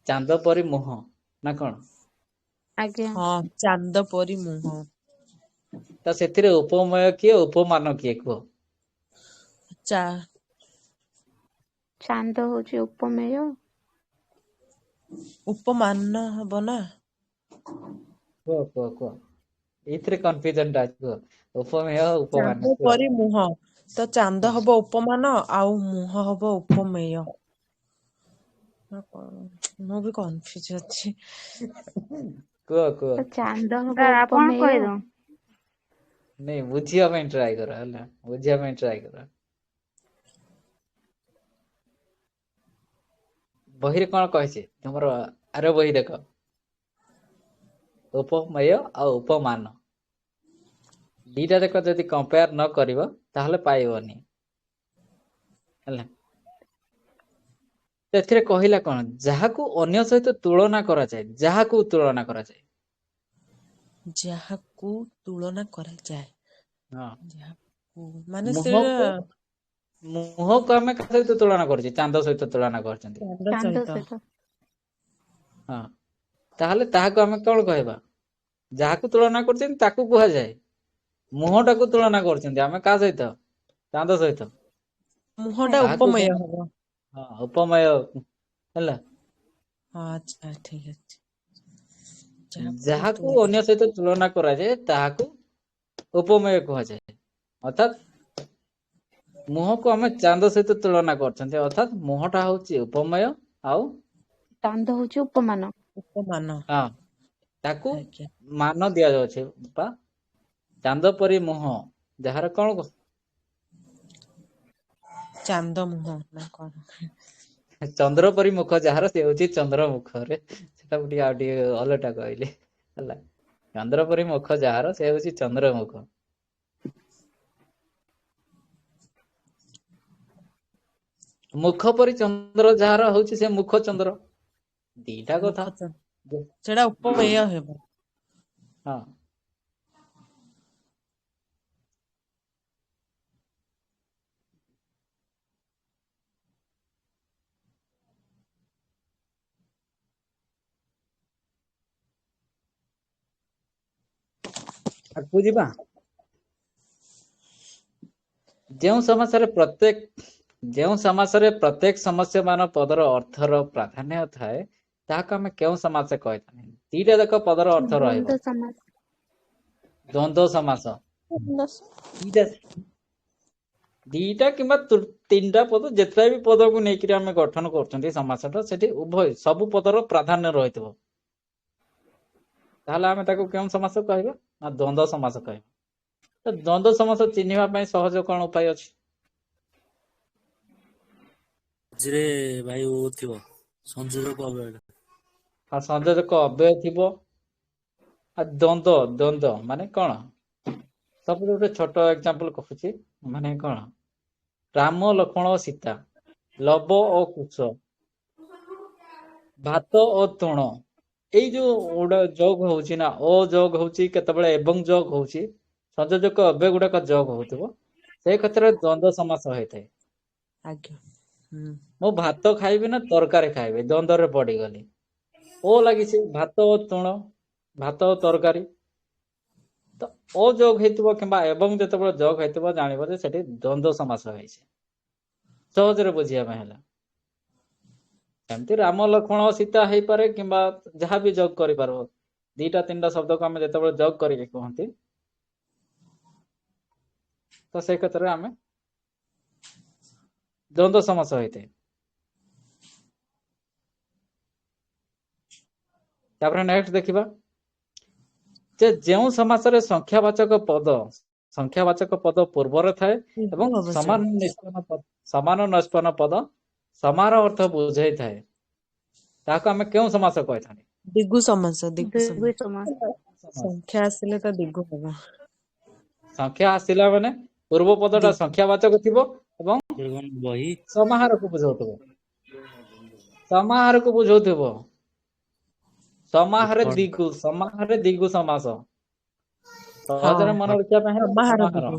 ଚାନ୍ଦ ପରି ମୁହଁ ନା କଣ ଆଜ୍ଞା। ହଁ ଚାନ୍ଦ ପରି ମୁହଁ। ତ ସେଥିରେ ଉପମେୟ କିଏ ଉପମାନ କିଏ କୁହ? ଚା ଚାନ୍ଦ ହଉଛି ଉପମେୟ। ଉପମାନ ହବ ନା। କୁହ ଏଇଥିରେ କନଫ୍ୟୁଜନ ଟା କୁହ ଉପମେୟ ଉପମାନ ଚାନ୍ଦ କୁହ। ପରି ମୁହଁ ତ ଚାନ୍ଦ ହବ ଉପମାନ ଆଉ ମୁହଁ ହବ ଉପମେୟ। ନା କଣ? ମୁଁ ବି କନଫ୍ୟୁଜ ଅଛି। କୁହ ତ ଚାନ୍ଦ ହବ ସାର୍ ଆପଣ ଉପମେୟ। କହିଦଉ। ନାଇଁ ବୁଝିବା ପାଇଁ ଟ୍ରାଏ କର ହେଲା ବୁଝିବା ପାଇଁ ଟ୍ରାଏ କର। ବହିରେ କଣ କହିଛି ତମର ଆର ବହି ଦେଖ ଉପମେୟ ଆଉ ଉପମାନ ଦିଟା ଯାକ ଯଦି କମ୍ପେୟାର ନ କରିବ ତାହେଲେ ପାଇବନି ହେଲା। ସେଥିରେ କହିଲା କଣ ଯାହାକୁ ଅନ୍ୟ ସହିତ ତୁଳନା କରାଯାଏ ଯାହାକୁ ତୁଳନା କରାଯାଏ। ଯାହାକୁ ତୁଳନା କରାଯାଏ। ହଁ ଯାହାକୁ ମାନେ ସେଇଟା ମୁହଁକୁ ମୁହଁକୁ ଆମେ କାହା ସହିତ ତୁଳନା କରୁଛେ ଚାନ୍ଦ ସହିତ ତୁଳନା କରୁଛନ୍ତି। ଚାନ୍ଦ ଚାନ୍ଦ ସହିତ ସହିତ। ହଁ ତାହେଲେ ତାହାକୁ ଆମେ କଣ କହିବା ଯାହାକୁ ତୁଳନା କରୁଛନ୍ତି ତାକୁ କୁହାଯାଏ। ମୁହଁ ଟାକୁ ତୁଳନା କରୁଛନ୍ତି ଆମେ କାହା ସହିତ ଚାନ୍ଦ ସହିତ ମୁହଁ ଟା ତାହାକୁ ଉପମେୟ କଣ ହବ। ହଁ ଉପମେୟ ହେଲା। ହଁ ଆଚ୍ଛା ଠିକ ଅଛି। ଯାହାକୁ ଅନ୍ୟ ସହିତ ତୁଳନା କରାଯାଏ ତାହାକୁ ଉପମେୟ କୁହାଯାଏ ଅର୍ଥାତ୍ ମୁହଁକୁ ଆମେ ଚାନ୍ଦ ସହିତ ତୁଳନା କରୁଛନ୍ତି ଅର୍ଥାତ୍ ମୁହଁ ଟା ହଉଛି ଉପମେୟ ଆଉ ଚାନ୍ଦ ହଉଛି ଉପମାନ। ଉପମାନ। ହଁ ତାକୁ ଆଜ୍ଞା ମାନ ଦିଆଯାଉଛି ବା ଚାନ୍ଦ ପରି ମୁହଁ ଯାହାର କଣ ଚାନ୍ଦ ମୁହଁ ନା କଣ? ଚନ୍ଦ୍ର ପରି ମୁଖ ଯାହାର ସେ ହଉଛି ଚନ୍ଦ୍ର ମୁଖରେ ସେଟା ଟିକେ ଆଉ ଟିକେ ଅଲଟା କହିଲେ ହେଲା। ଚନ୍ଦ୍ର ପରି ମୁଖ ଯାହାର ସେ ହଉଛି ଚନ୍ଦ୍ରମୁଖ। ମୁଖ ପରି ଚନ୍ଦ୍ର ଯାହାର ହଉଛି ସେ ମୁଖ ଚନ୍ଦ୍ର ଦିଟା କଥା। ମୁଖ ସେଇଟା ଉପମେୟ ହେବ। ହଁ ଆଗକୁ ଯିବା ଯେଉଁ ପ୍ରତ୍ୟେକ ସମସ୍ୟମାନ ପଦର ଅର୍ଥର ପ୍ରାଧାନ୍ୟ ଥାଏ ତାହାକୁ ଆମେ କେଉଁ ସମାସ କହିଥାଉ ଦିଟା ଯାକ ପଦର ଅର୍ଥ ରହିବ ଦ୍ୱନ୍ଦ୍ୱ ସମାସ। ଦ୍ୱନ୍ଦ୍ୱ ସମାସ ଦିଟା କିମ୍ବା ତିନିଟା ପଦ ଯେତେ ବି ପଦକୁ ନେଇକରି ଆମେ ଗଠନ କରୁଛନ୍ତି ସମାସଟା ସେଠି ଉଭୟ ସବୁ ପଦର ପ୍ରାଧାନ୍ୟ ରହିଥିବ ତାହେଲେ ଆମେ ତାକୁ କେଉଁ ସମାସ କହିବା ନା ଦ୍ୱନ୍ଦ୍ୱ ସମାସ କହିବା। ତ ଦ୍ୱନ୍ଦ୍ୱ ସମାସ ଚିହ୍ନିବା ପାଇଁ ସହଜ କଣ ଉପାୟ ଅଛି? ମଝିରେ ଭାଇ ଓ ଥିବ ସଂଯୋଜକ ଅବୟବ। ଆଉ ସଂଯୋଜକ ଅବ୍ୟୟ ଥିବ ଆଉ ଦ୍ୱନ୍ଦ୍ୱ ମାନେ କଣ? ସବୁଠୁ ଗୋଟେ ଛୋଟ ଏକ୍ଜାମ୍ପଲ କହୁଛି ମାନେ କଣ ରାମ ଲକ୍ଷ୍ମଣ ସୀତା ଲବ ଓ କୁଶ ଭାତ ଓ ତୁଣ ଏଇ ଯୋଉ ଗୋଟେ ଯୋଗ ହଉଛି ନା ଅଯୋଗ ହଉଛି କେତେବେଳେ ଏବଂ ଯୋଗ ହଉଛି ସଂଯୋଜକ ଅବ୍ୟୟ ଗୁଡାକ ଯୋଗ ହଉଥିବ ସେଇ କ୍ଷେତ୍ରରେ ଦ୍ୱନ୍ଦ୍ୱ ସମାସ ହେଇଥାଏ। ଆଜ୍ଞା ହୁଁ। ମୁଁ ଭାତ ଖାଇବି ନା ତରକାରୀ ଖାଇବି ଦ୍ୱନ୍ଦ୍ୱରେ ପଡିଗଲି ଓ ଲାଗିଛି ଭାତ ଓ ତୁଣ ଭାତ ଓ ତରକାରୀ ତ ଅଯୋଗ ହେଇଥିବ କିମ୍ବା ଏବଂ ଯେତେବେଳେ ଯୋଗ ହେଇଥିବ ଜାଣିବ ଯେ ସେଠି ଦ୍ୱନ୍ଦ୍ୱ ସମାସ ହେଇଛି ସହଜରେ ବୁଝିବା ପାଇଁ ହେଲା। ଏମିତି ରାମ ଲକ୍ଷ୍ମଣ ସୀତା ହେଇପାରେ କିମ୍ବା ଯାହାବି ଯୋଗ କରିପାରିବ ଦିଟା ତିନିଟା ଶବ୍ଦକୁ ଆମେ ଯେତେବେଳେ ଯୋଗ କରିକି କୁହନ୍ତି ତ ସେଇ କ୍ଷେତ୍ରରେ ଆମେ ଦ୍ୱନ୍ଦ୍ୱ ସମାସ ହେଇଥାଏ। ତାପରେ ନେକ୍ସଟ ଦେଖିବା ଯେ ଯେଉଁ ସମାସରେ ସଂଖ୍ୟାବାଚକ ପଦ ପୂର୍ବରେ ଥାଏ ଦିଗୁ ଏବଂ ହବ ସେଇଟା। ସମାନ ନିଷ୍ପନ୍ନ ପଦ ସମାନ ଅର୍ଥ ବୁଝେଇଥାଏ ତାହାକୁ ଆମେ କେଉଁ ସମାସ କହିଥାନ୍ତି? ଦିଗୁ ସମାସ ଦିଗୁ ଦ୍ୱିଗୁ ସମାସ। ସମାସ ସଂଖ୍ୟା ଆସିଲେ ତ ଦିଗୁ ହବ। ସଂଖ୍ୟା ଆସିଲା ମାନେ ପୂର୍ବ ପଦଟା ଦିଗୁ ସଂଖ୍ୟାବାଚକ ଥିବ ଏବଂ ବହି ସମାହାରକୁ ବୁଝଉଥିବ ସମାହାରରେ ଦିଗୁ ସମାସ ହଁ ସହଜରେ ମନେ ରଖିବା ପାଇଁ ହେଲେ ସମାହାର ସମାହାର ଦିଗୁ।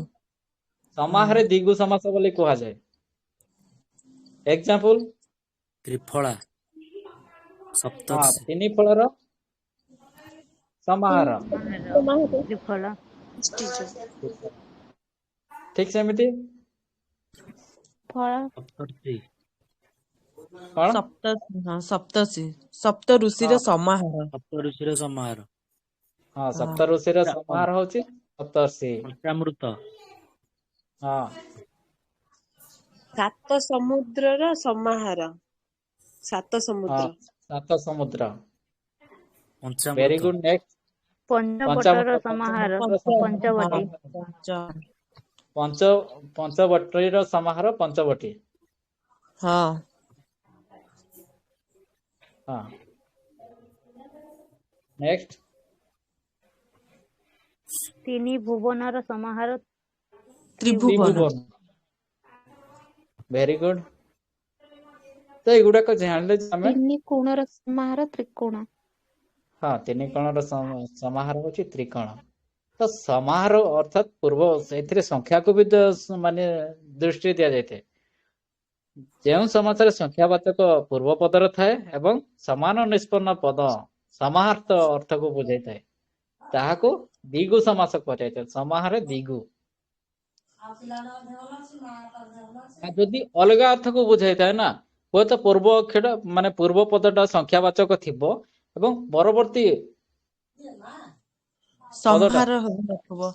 ହଁ ସମାହାରରେ ଦିଗୁ ସମାସ ବୋଲି କୁହାଯାଏ। ଏକ୍ସାମ୍ପଲ। ତ୍ରିଫଳା ହଁ, ସପ୍ତର୍ଷି ତିନି ଫଳର ସମାହାର। ସମାହାର ତ୍ରିଫଳ ଠିକ ସେମିତି ଫଳ ସପ୍ତର୍ଷି କଣ? ସପ୍ତର୍ଷି ସପ୍ତ ଋଷିର ହଁ ସମାହାର। ସପ୍ତଋଷିର ସମାହାର ହଁ, ହଁ। ସପ୍ତ ଋଷିର ସମାହାର ହଉଛି ସପ୍ତର୍ଷି। ପଞ୍ଚାମୃତ ହଁ, ସାତ ସମୁଦ୍ରର ସମାହାର। ସାତ ହଁ, ସମୁଦ୍ର। ସାତ ସମୁଦ୍ର। ଭେରି ପଞ୍ଚାମୃତ ଗୁଡ। ନେକ୍ସଟ ପଞ୍ଚବଟର ପଞ୍ଚାମୃତ। ସମାହାର ପଞ୍ଚାମୃତର ପଞ୍ଚବଟୀ ସମାହାର। ପଞ୍ଚବଟୀର ସମାହାର ପଞ୍ଚବଟୀ। ହଁ। ହଁ, ନେକ୍ସଟ ତିନି ଭୁବନର ସମାହାର ତ୍ରିଭୁବନ। ତ୍ରିଭୁବନ। Very good. ତ ଏଗୁଡାକ ଜାଣିଲେ ଯେ ଆମେ ତିନି କୋଣର ସମାହାର ତ୍ରିକୋଣ। ହଁ, ତିନି କୋଣର ସମାହାର ହଉଛି ତ୍ରିକୋଣ। ତ ସମାହାର ଅର୍ଥାତ୍ ପୂର୍ବ ସେଇଥିରେ ସଂଖ୍ୟାକୁ ବି ମାନେ ଦୃଷ୍ଟି ଦିଆଯାଇଥାଏ। ଯେଉଁ ସମାସରେ ସଂଖ୍ୟାବାଚକ ପୂର୍ବ ପଦରେ ଥାଏ ଏବଂ ସମାନ ନିଷ୍ପନ୍ନ ପଦ ସମାହାର୍ଥ ଅର୍ଥକୁ ବୁଝାଇଥାଏ, ତାହାକୁ ଦ୍ୱିଗୁ ସମାସ କୁହାଯାଇଥାଏ। ସମାହାର ଦ୍ୱିଗୁ। ଆଉ ଯଦି ଅଲଗା ଅର୍ଥକୁ ବୁଝାଇଥାଏ ନା, ହୁଏତ ପୂର୍ବ ଅକ୍ଷର ମାନେ ପୂର୍ବ ପଦଟା ସଂଖ୍ୟାବାଚକ ଥିବ ଏବଂ ପରବର୍ତ୍ତୀ ପଦଟା ସମ୍ଭାର ହଉନଥିବ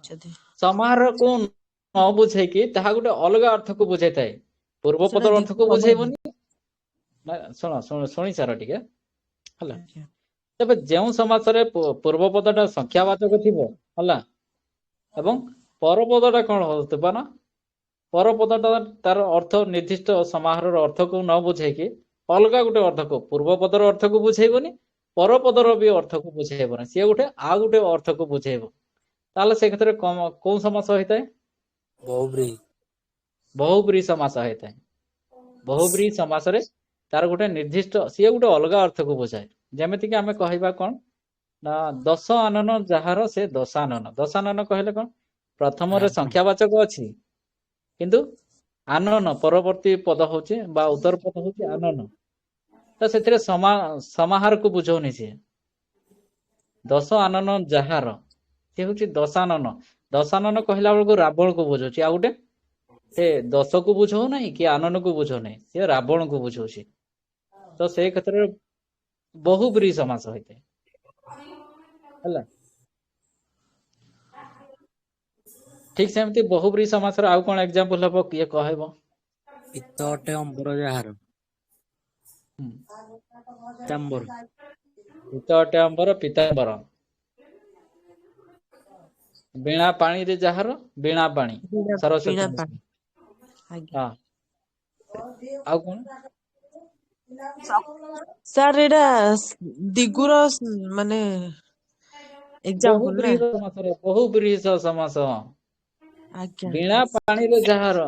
ଯଦି। ସମାହାରକୁ ନ ବୁଝେଇକି ତାହା ଗୋଟେ ଅଲଗା ଅର୍ଥକୁ ବୁଝାଇଥାଏ। ପୂର୍ବ ସେଟା ପଦର ଦ୍ୱିଗୁ ଅର୍ଥକୁ ସମାସ। ବୁଝେଇବନି। ନା, ଶୁଣି ସାର ଟିକେ ହେଲା। ଆଜ୍ଞା। ତେବେ ଯେଉଁ ସମାସରେ ପୂର୍ବ ପଦଟା ସଂଖ୍ୟାବାଚକ ଥିବ ହେଲା, ଏବଂ ପରପଦଟା କଣ ହଉଥିବ ନା, ପରପଦଟା ତାର ଅର୍ଥ ନିର୍ଦ୍ଦିଷ୍ଟ ସମାହାରର ଅର୍ଥକୁ ନ ବୁଝେଇକି ଅଲଗା ଗୋଟେ ଅର୍ଥକୁ, ପୂର୍ବ ପଦର ଅର୍ଥକୁ ବୁଝେଇବନି, ପରପଦର ବି ଅର୍ଥକୁ ବୁଝେଇବନି, ସିଏ ଗୋଟେ ଆଉ ଗୋଟେ ଅର୍ଥକୁ ବୁଝେଇବ। ତାହେଲେ ସେ କ୍ଷେତ୍ରରେ କୋଉ ସମାସ ହେଇଥାଏ? ବହୁବ୍ରୀହି ବହୁବ୍ରୀହି ସମାସ ହେଇଥାଏ। ବହୁବ୍ରୀହି ସମାସରେ ତାର ଗୋଟେ ନିର୍ଦ୍ଦିଷ୍ଟ, ସିଏ ଗୋଟେ ଅଲଗା ଅର୍ଥକୁ ବୁଝାଏ। ଯେମିତିକି ଆମେ କହିବା କଣ ନା, ଦଶ ଆନନ ଯାହାର ସେ ଦଶାନନ। ଦଶାନନ କହିଲେ କଣ? ପ୍ରଥମରେ ରାବଣ ସଂଖ୍ୟାବାଚକ ଅଛି, କିନ୍ତୁ ଆନନ ପରବର୍ତ୍ତୀ ପଦ ହଉଛି ବା ଉତ୍ତର ପଦ ହଉଛି ଆନନ। ତ ସେଥିରେ ସମାହାରକୁ ବୁଝଉନି ସିଏ। ଦଶ ଆନନ ଯାହାର, ସେ ହଉଛି ଦଶାନନ। ଦଶାନନ କହିଲା ବେଳକୁ ରାବଣକୁ ବୁଝଉଛି। ଆଉ ଗୋଟେ ସେ ଦଶକୁ ବୁଝଉ ନାହିଁ କି ଆନନକୁ ବୁଝଉ ନାହିଁ, ସେ ରାବଣକୁ ବୁଝଉଛି। ତ ସେଇ କ୍ଷେତ୍ରରେ ବହୁବ୍ରୀହି ସମାସ ହେଇଥାଏ ହେଲା। ଠିକ ସେମିତି ବହୁବ୍ରୀହି ସମାସର ଆଉ କଣ ଏକ୍ସାମ୍ପଲ ହବ, କିଏ କହିବ? ପିତ୍ତ ଅଟେ ଅମ୍ବର ଯାହାର ହୁଁ। ପୀତାମ୍ବର ପିତ ଅଟେ ଅମ୍ବର ପୀତାମ୍ବର। ବୀଣା ପାଣିରେ ଯାହାର ବୀଣା ପାଣି, ବୀଣା ବୀଣା ସରସ୍ୱତୀ ପାଣି। ମିଶ୍ର। ଆଜ୍ଞା। ହଁ, ଆଉ କଣ? ସାର୍ ଏଇଟା ଦିଗୁର ମାନେ ଏକ୍ଜାମ୍ପଲ ନା? ବହୁବ୍ରୀହି ସମାସରେ ବହୁବ୍ରୀହି ସମାସ। ଆଜ୍ଞା। ବୀଣା ପାଣିରେ ଯାହାର,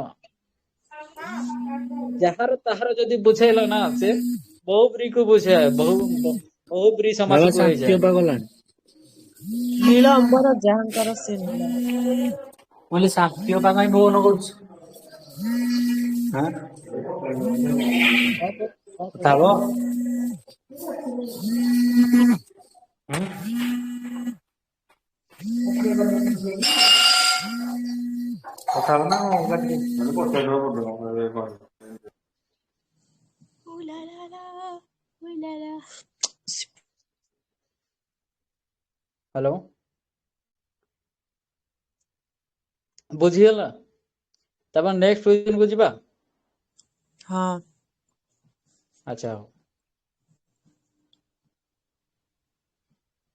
ଯାହାର ତାହାର ଯଦି ବୁଝେଇଲ ନା, ସେ ବହୁବ୍ରୀହିକୁ ବୁଝାଏ। ବହୁବ୍ରୀହି ବାବା ସମାସକୁ ଶାନ୍ତି ହେଇଯାଏ। ଅପା ଗଲାଣି। ନୀଳ ଅମ୍ବର ଯାହାଙ୍କର ସେ ନୀଳ। କହିଲି ଶାନ୍ତି ଅପା କାଇଁ ଫୋନ କରୁଛି? ଆଁ? କଣ କଥା କହିଲ? ହବ? କଥା ହବ ନା ହ୍ୟାଲୋ, ବୁଝିଗଲା? ତାପରେ ନେକ୍ସଟ କ୍ୱେଶ୍ଚନକୁ ଯିବା। ହଁ। ଆଚ୍ଛା, ହଉ।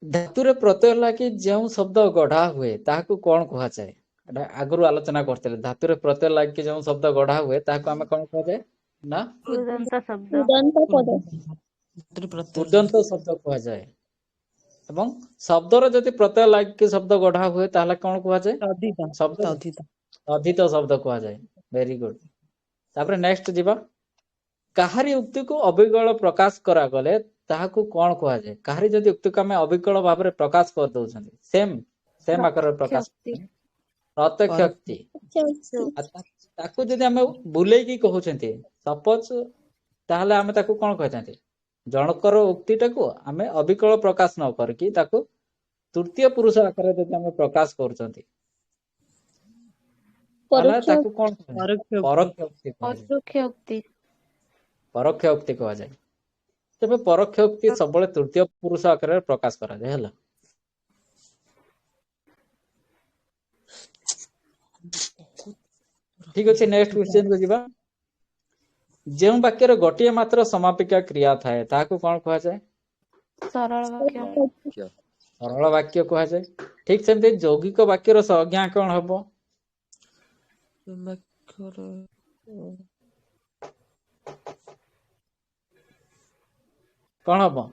ଧାତୁରେ ପ୍ରତ୍ୟୟ ଲାଗି ଯେଉଁ ଶବ୍ଦ ଗଢା ହୁଏ ତାହାକୁ କଣ କୁହାଯାଏ? ଏଟା ଆଗରୁ ଆଲୋଚନା କରିଥିଲେ। ଧାତୁରେ ପ୍ରତ୍ୟୟ ଲାଗିକି ଯେଉଁ ଶବ୍ଦ ଗଢା ହୁଏ ତାହାକୁ ଆମେ କଣ କୁହାଯାଏ? ନା କୃଦନ୍ତ ଶବ୍ଦ ଉଦନ୍ତ ଶବ୍ଦ କୁହାଯାଏ। ଏବଂ ଶବ୍ଦର ଯଦି ପ୍ରତ୍ୟୟ ଲାଗିକି ଶବ୍ଦ ଗଢା ହୁଏ ତାହେଲେ କଣ କୁହାଯାଏ? ତଦ୍ଧିତ ଶବ୍ଦ ତଦ୍ଧିତ। ଅଧିତ ଶବ୍ଦ କୁହାଯାଏ। Very good. ତାପରେ ନେକ୍ସଟ ଯିବା। କାହାରି ଉକ୍ତିକୁ ଅବିକଳ ପ୍ରକାଶ କରାଗଲେ ତାହାକୁ କଣ କୁହାଯାଏ? କାହାରି ଯଦି ଉକ୍ତିକୁ ଆମେ ଅବିକଳ ଭାବରେ ପ୍ରକାଶ କରିଦଉଛନ୍ତି, ସେମ ଆକାରରେ ପ୍ରକାଶ ପ୍ରତ୍ୟକ୍ଷ କରୁଛନ୍ତି, ପ୍ରତ୍ୟକ୍ଷ ଉକ୍ତି। ପ୍ରତ୍ୟକ୍ଷ ଆଉ ତାକୁ ଯଦି ଆମେ ବୁଲେଇକି କହୁଛନ୍ତି ସପୋଜ, ତାହେଲେ ଆମେ ତାକୁ କଣ କହିଥାନ୍ତି? ଜଣକର ଉକ୍ତିଟାକୁ ଆମେ ଅବିକଳ ପ୍ରକାଶ ନ କରିକି ତାକୁ ତୃତୀୟ ପୁରୁଷ ଆକାରରେ ଯଦି ଆମେ ପ୍ରକାଶ କରୁଛନ୍ତି ତାହେଲେ ପରୋକ୍ଷ ତାକୁ କଣ କୁହାଯାଏ? ପରୋକ୍ଷ ପରୋକ୍ଷ ଉକ୍ତି ଉକ୍ତି। କୁହାଯାଏ। ପରୋକ୍ଷ ଉକ୍ତି। ପରୋକ୍ଷ ଉକ୍ତି କୁହାଯାଏ। ତେବେ ପରୋକ୍ଷ ଉକ୍ତି ସବୁବେଳେ ତୃତୀୟ ପୁରୁଷ ଆକାରରେ ପ୍ରକାଶ କରାଯାଏ ହେଲା। ଠିକ ଅଛି, ନେକ୍ସଟ କ୍ୱେଶ୍ଚନ କୁ ଯିବା। ଯେଉଁ ବାକ୍ୟରେ ଗୋଟିଏ ମାତ୍ର ସମାପିକା କ୍ରିୟା ଥାଏ ତାହାକୁ କଣ କୁହାଯାଏ? ସରଳ ବାକ୍ୟ। ସରଳ ବାକ୍ୟ କୁହାଯାଏ। ଠିକ ସେମିତି ଯୌଗିକ ବାକ୍ୟର ସଂଜ୍ଞା କଣ ହବ? ବାକ୍ୟରେ କଣ ହବ?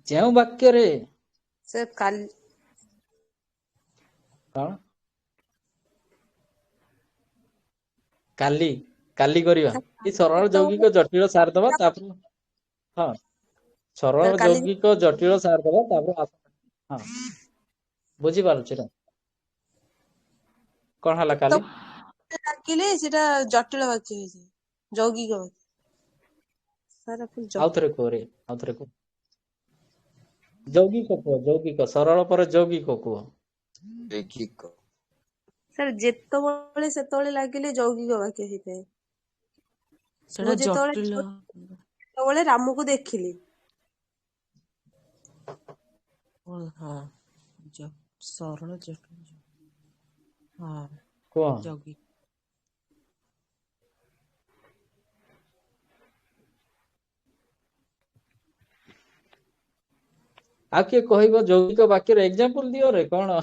ଯେଉଁ ବାକ୍ୟରେ ସେ କାଲି କଣ କାଲି କାଲି କରିବା, ଏଇ ସରଳ ଯୌଗିକ ଜଟିଳ ସାର ଦବା, ତାପରେ ହଁ ସରଳ କାଲି ଯୌଗିକ ଜଟିଳ ସାର ଦବା, ତାପରେ ହଁ ବୁଝିପାରୁଛି ନା? କଣ ହେଲା କାଲି? ଡାକିଲେ ସେଟା ଜଟିଳ ବାକ୍ୟ ହେଇଯାଏ, ଯୌଗିକ ବାକ୍ୟ। ସାର୍ ଆପଣ ଆଉଥରେ କୁହରେ, ଆଉଥରେ କୁହ। ଯୌଗିକ କୁହ, ଯୌଗିକ। ସରଳ ପରେ ଯୌଗିକ କୁହ। ସାର୍ ଯେତେବେଳେ ସେତେବେଳେ ଲାଗିଲେ ଯୌଗିକ ବାକ୍ୟ ହେଇଥାଏ। ସେଟା ମୁଁ ଯେତେବେଳେ ଜଟିଳ। ସେତେବେଳେ ରାମକୁ ଦେଖିଲି। ହଁ ସରଳ ଜଟିଳ। ହଁ କୁହ। ଯୌଗିକ। ଆଉ କିଏ କହିବ ଯୌଗିକ ବାକ୍ୟର ଏକ୍ସାମ୍ପଲ ଦିଅରେ, କଣ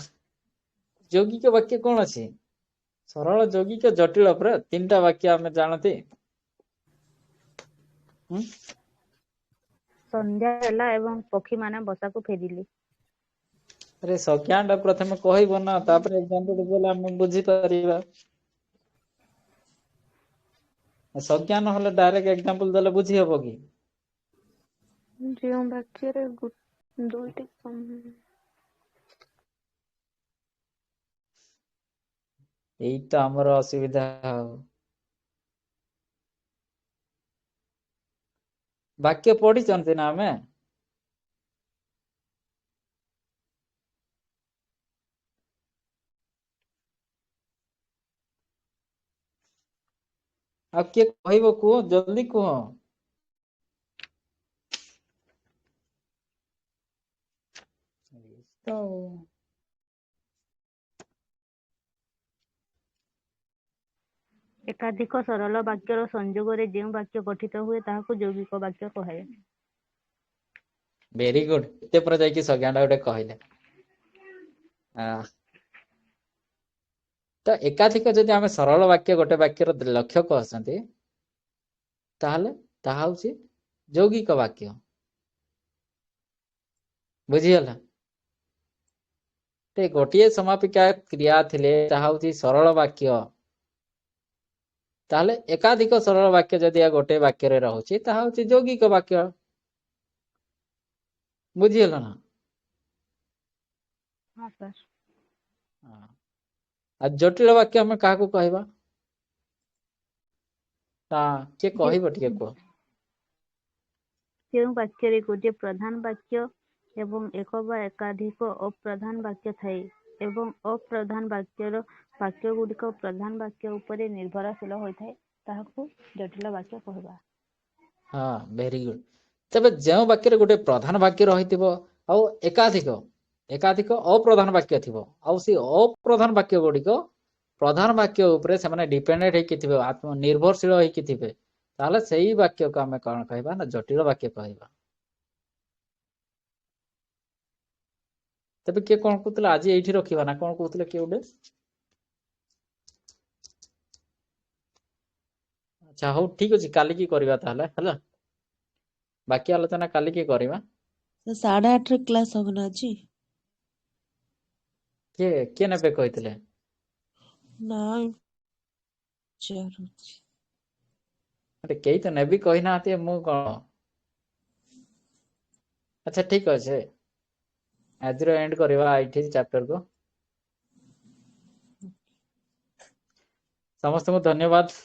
ଯୌଗିକ ବାକ୍ୟ କଣ ଅଛି? ସରଳ ଯୌଗିକ ଜଟିଳ ପୁରା ତିନିଟା ବାକ୍ୟ ଆମେ ଜାଣନ୍ତି। ସନ୍ଧ୍ୟା ହେଲା ଏବଂ ପକ୍ଷୀମାନେ ବସାକୁ ଫେରିଲେ। ଆରେ ସଂଜ୍ଞା ଟା ପ୍ରଥମେ କହିବ ନା, ତାପରେ ଏକ୍ସାମ୍ପଲ ଦେଲେ ଆମେ ବୁଝିପାରିବା। ସଂଜ୍ଞା ନହେଲେ ଡାଇରେକ୍ଟ ଏକ୍ସାମ୍ପଲ ଦେଲେ ବୁଝି ହବ କି? ଯେଉଁ ବାକ୍ୟରେ ଦୁଇଟି ଏଇଟା ଆମର ଅସୁବିଧା ଆଉ। ବାକ୍ୟ ପଢିଛନ୍ତି ନା ଆମେ? ଆଉ କିଏ କହିବ କୁହ, ଜଲ୍ଦି କୁହ। ତ ଏକାଧିକ ସରଳ ବାକ୍ୟର ସଂଯୋଗରେ ଯେଉଁ ବାକ୍ୟ ଗଠିତ ହୁଏ ତାହାକୁ ଯୌଗିକ ବାକ୍ୟ କୁହାଯାଏ। Very good. ଏତେ ପରେ ଯାଇକି ସଂଜ୍ଞା ଟା ଗୋଟେ କହିଲେ। ତ ଏକାଧିକ ଯଦି ଆମେ ସରଳ ବାକ୍ୟ ଗୋଟେ ବାକ୍ୟର ଲକ୍ଷ୍ୟ କରୁଛନ୍ତି, ତାହେଲେ ତାହା ହଉଛି ଯୌଗିକ ବାକ୍ୟ। ବୁଝିଗଲା? ଗୋଟିଏ ସମାପିକା କ୍ରିୟା ଥିଲେ ତାହା ହଉଛି ସରଳ ବାକ୍ୟ। ତାହେଲେ ଏକାଧିକ ସରଳ ବାକ୍ୟ ଯଦି ଗୋଟେ ବାକ୍ୟରେ ରହୁଛି ତାହା ହଉଛି ଯୌଗିକ ବାକ୍ୟ। ବୁଝିଗଲା ନା? ହଁ ସାର୍। ଆଉ ଜଟିଳ ବାକ୍ୟ ଆମେ କାହାକୁ କହିବା? କିଏ କହିବ ଟିକେ କୁହ। ଯେଉଁ ବାକ୍ୟରେ ଗୋଟିଏ ପ୍ରଧାନ ବାକ୍ୟ ଏବଂ ଏକ ବା ଏକାଧିକ ଅପ୍ରଧାନ ବାକ୍ୟ ଥାଏ ଏବଂ ଅପ୍ରଧାନ ବାକ୍ୟ ଗୁଡ଼ିକ ପ୍ରଧାନ ବାକ୍ୟ ଉପରେ ନିର୍ଭରଶୀଳ ହୋଇଥାଏ ତାହାକୁ ଜଟିଳ ବାକ୍ୟ କହିବା। ହଁ ଭେରି ଗୁଡ। ତେବେ ଯେଉଁ ବାକ୍ୟରେ ଗୋଟେ ପ୍ରଧାନ ବାକ୍ୟ ରହିଥିବ ଆଉ ଏକାଧିକ ଅପ୍ରଧାନ ବାକ୍ୟ ଥିବ, ଆଉ ସେ ଅପ୍ରଧାନ ବାକ୍ୟ ଗୁଡିକ ପ୍ରଧାନ ବାକ୍ୟ ଉପରେ ସେମାନେ ଡିପେଣ୍ଡେଣ୍ଟ ହେଇକି ଥିବେ, ନିର୍ଭରଶୀଳ ହେଇକି ଥିବେ, ତାହେଲେ ସେଇ ବାକ୍ୟକୁ ଆମେ କଣ କହିବା ନା ଜଟିଳ ବାକ୍ୟ କହିବା। ତେବେ କିଏ କଣ କହୁଥିଲେ ଆଜି ଏଇଠି ରଖିବା ନା କଣ କହୁଥିଲେ କିଏ ଗୋଟେ? ଆଚ୍ଛା ହଉ ଠିକ ଅଛି, କାଲିକି କରିବା ତାହେଲେ ହେଲା। ବାକି ଆଲୋଚନା କାଲିକି କରିବା। 8:30ରେ କ୍ଲାସ ହବ ନା ଆଜି? କିଏ ନେବେ କହିଥିଲେ? ନାଇଁ ପଚାରୁଛି। କେହି ତ ନେବି କହିନାହାନ୍ତି, ମୁଁ କଣ? ଆଚ୍ଛା ଠିକ ଅଛି, ଆଜିର ଏଣ୍ଡ କରିବା ଏଇଠି ଚାପ୍ଟରକୁ। ସମସ୍ତଙ୍କୁ ଧନ୍ୟବାଦ।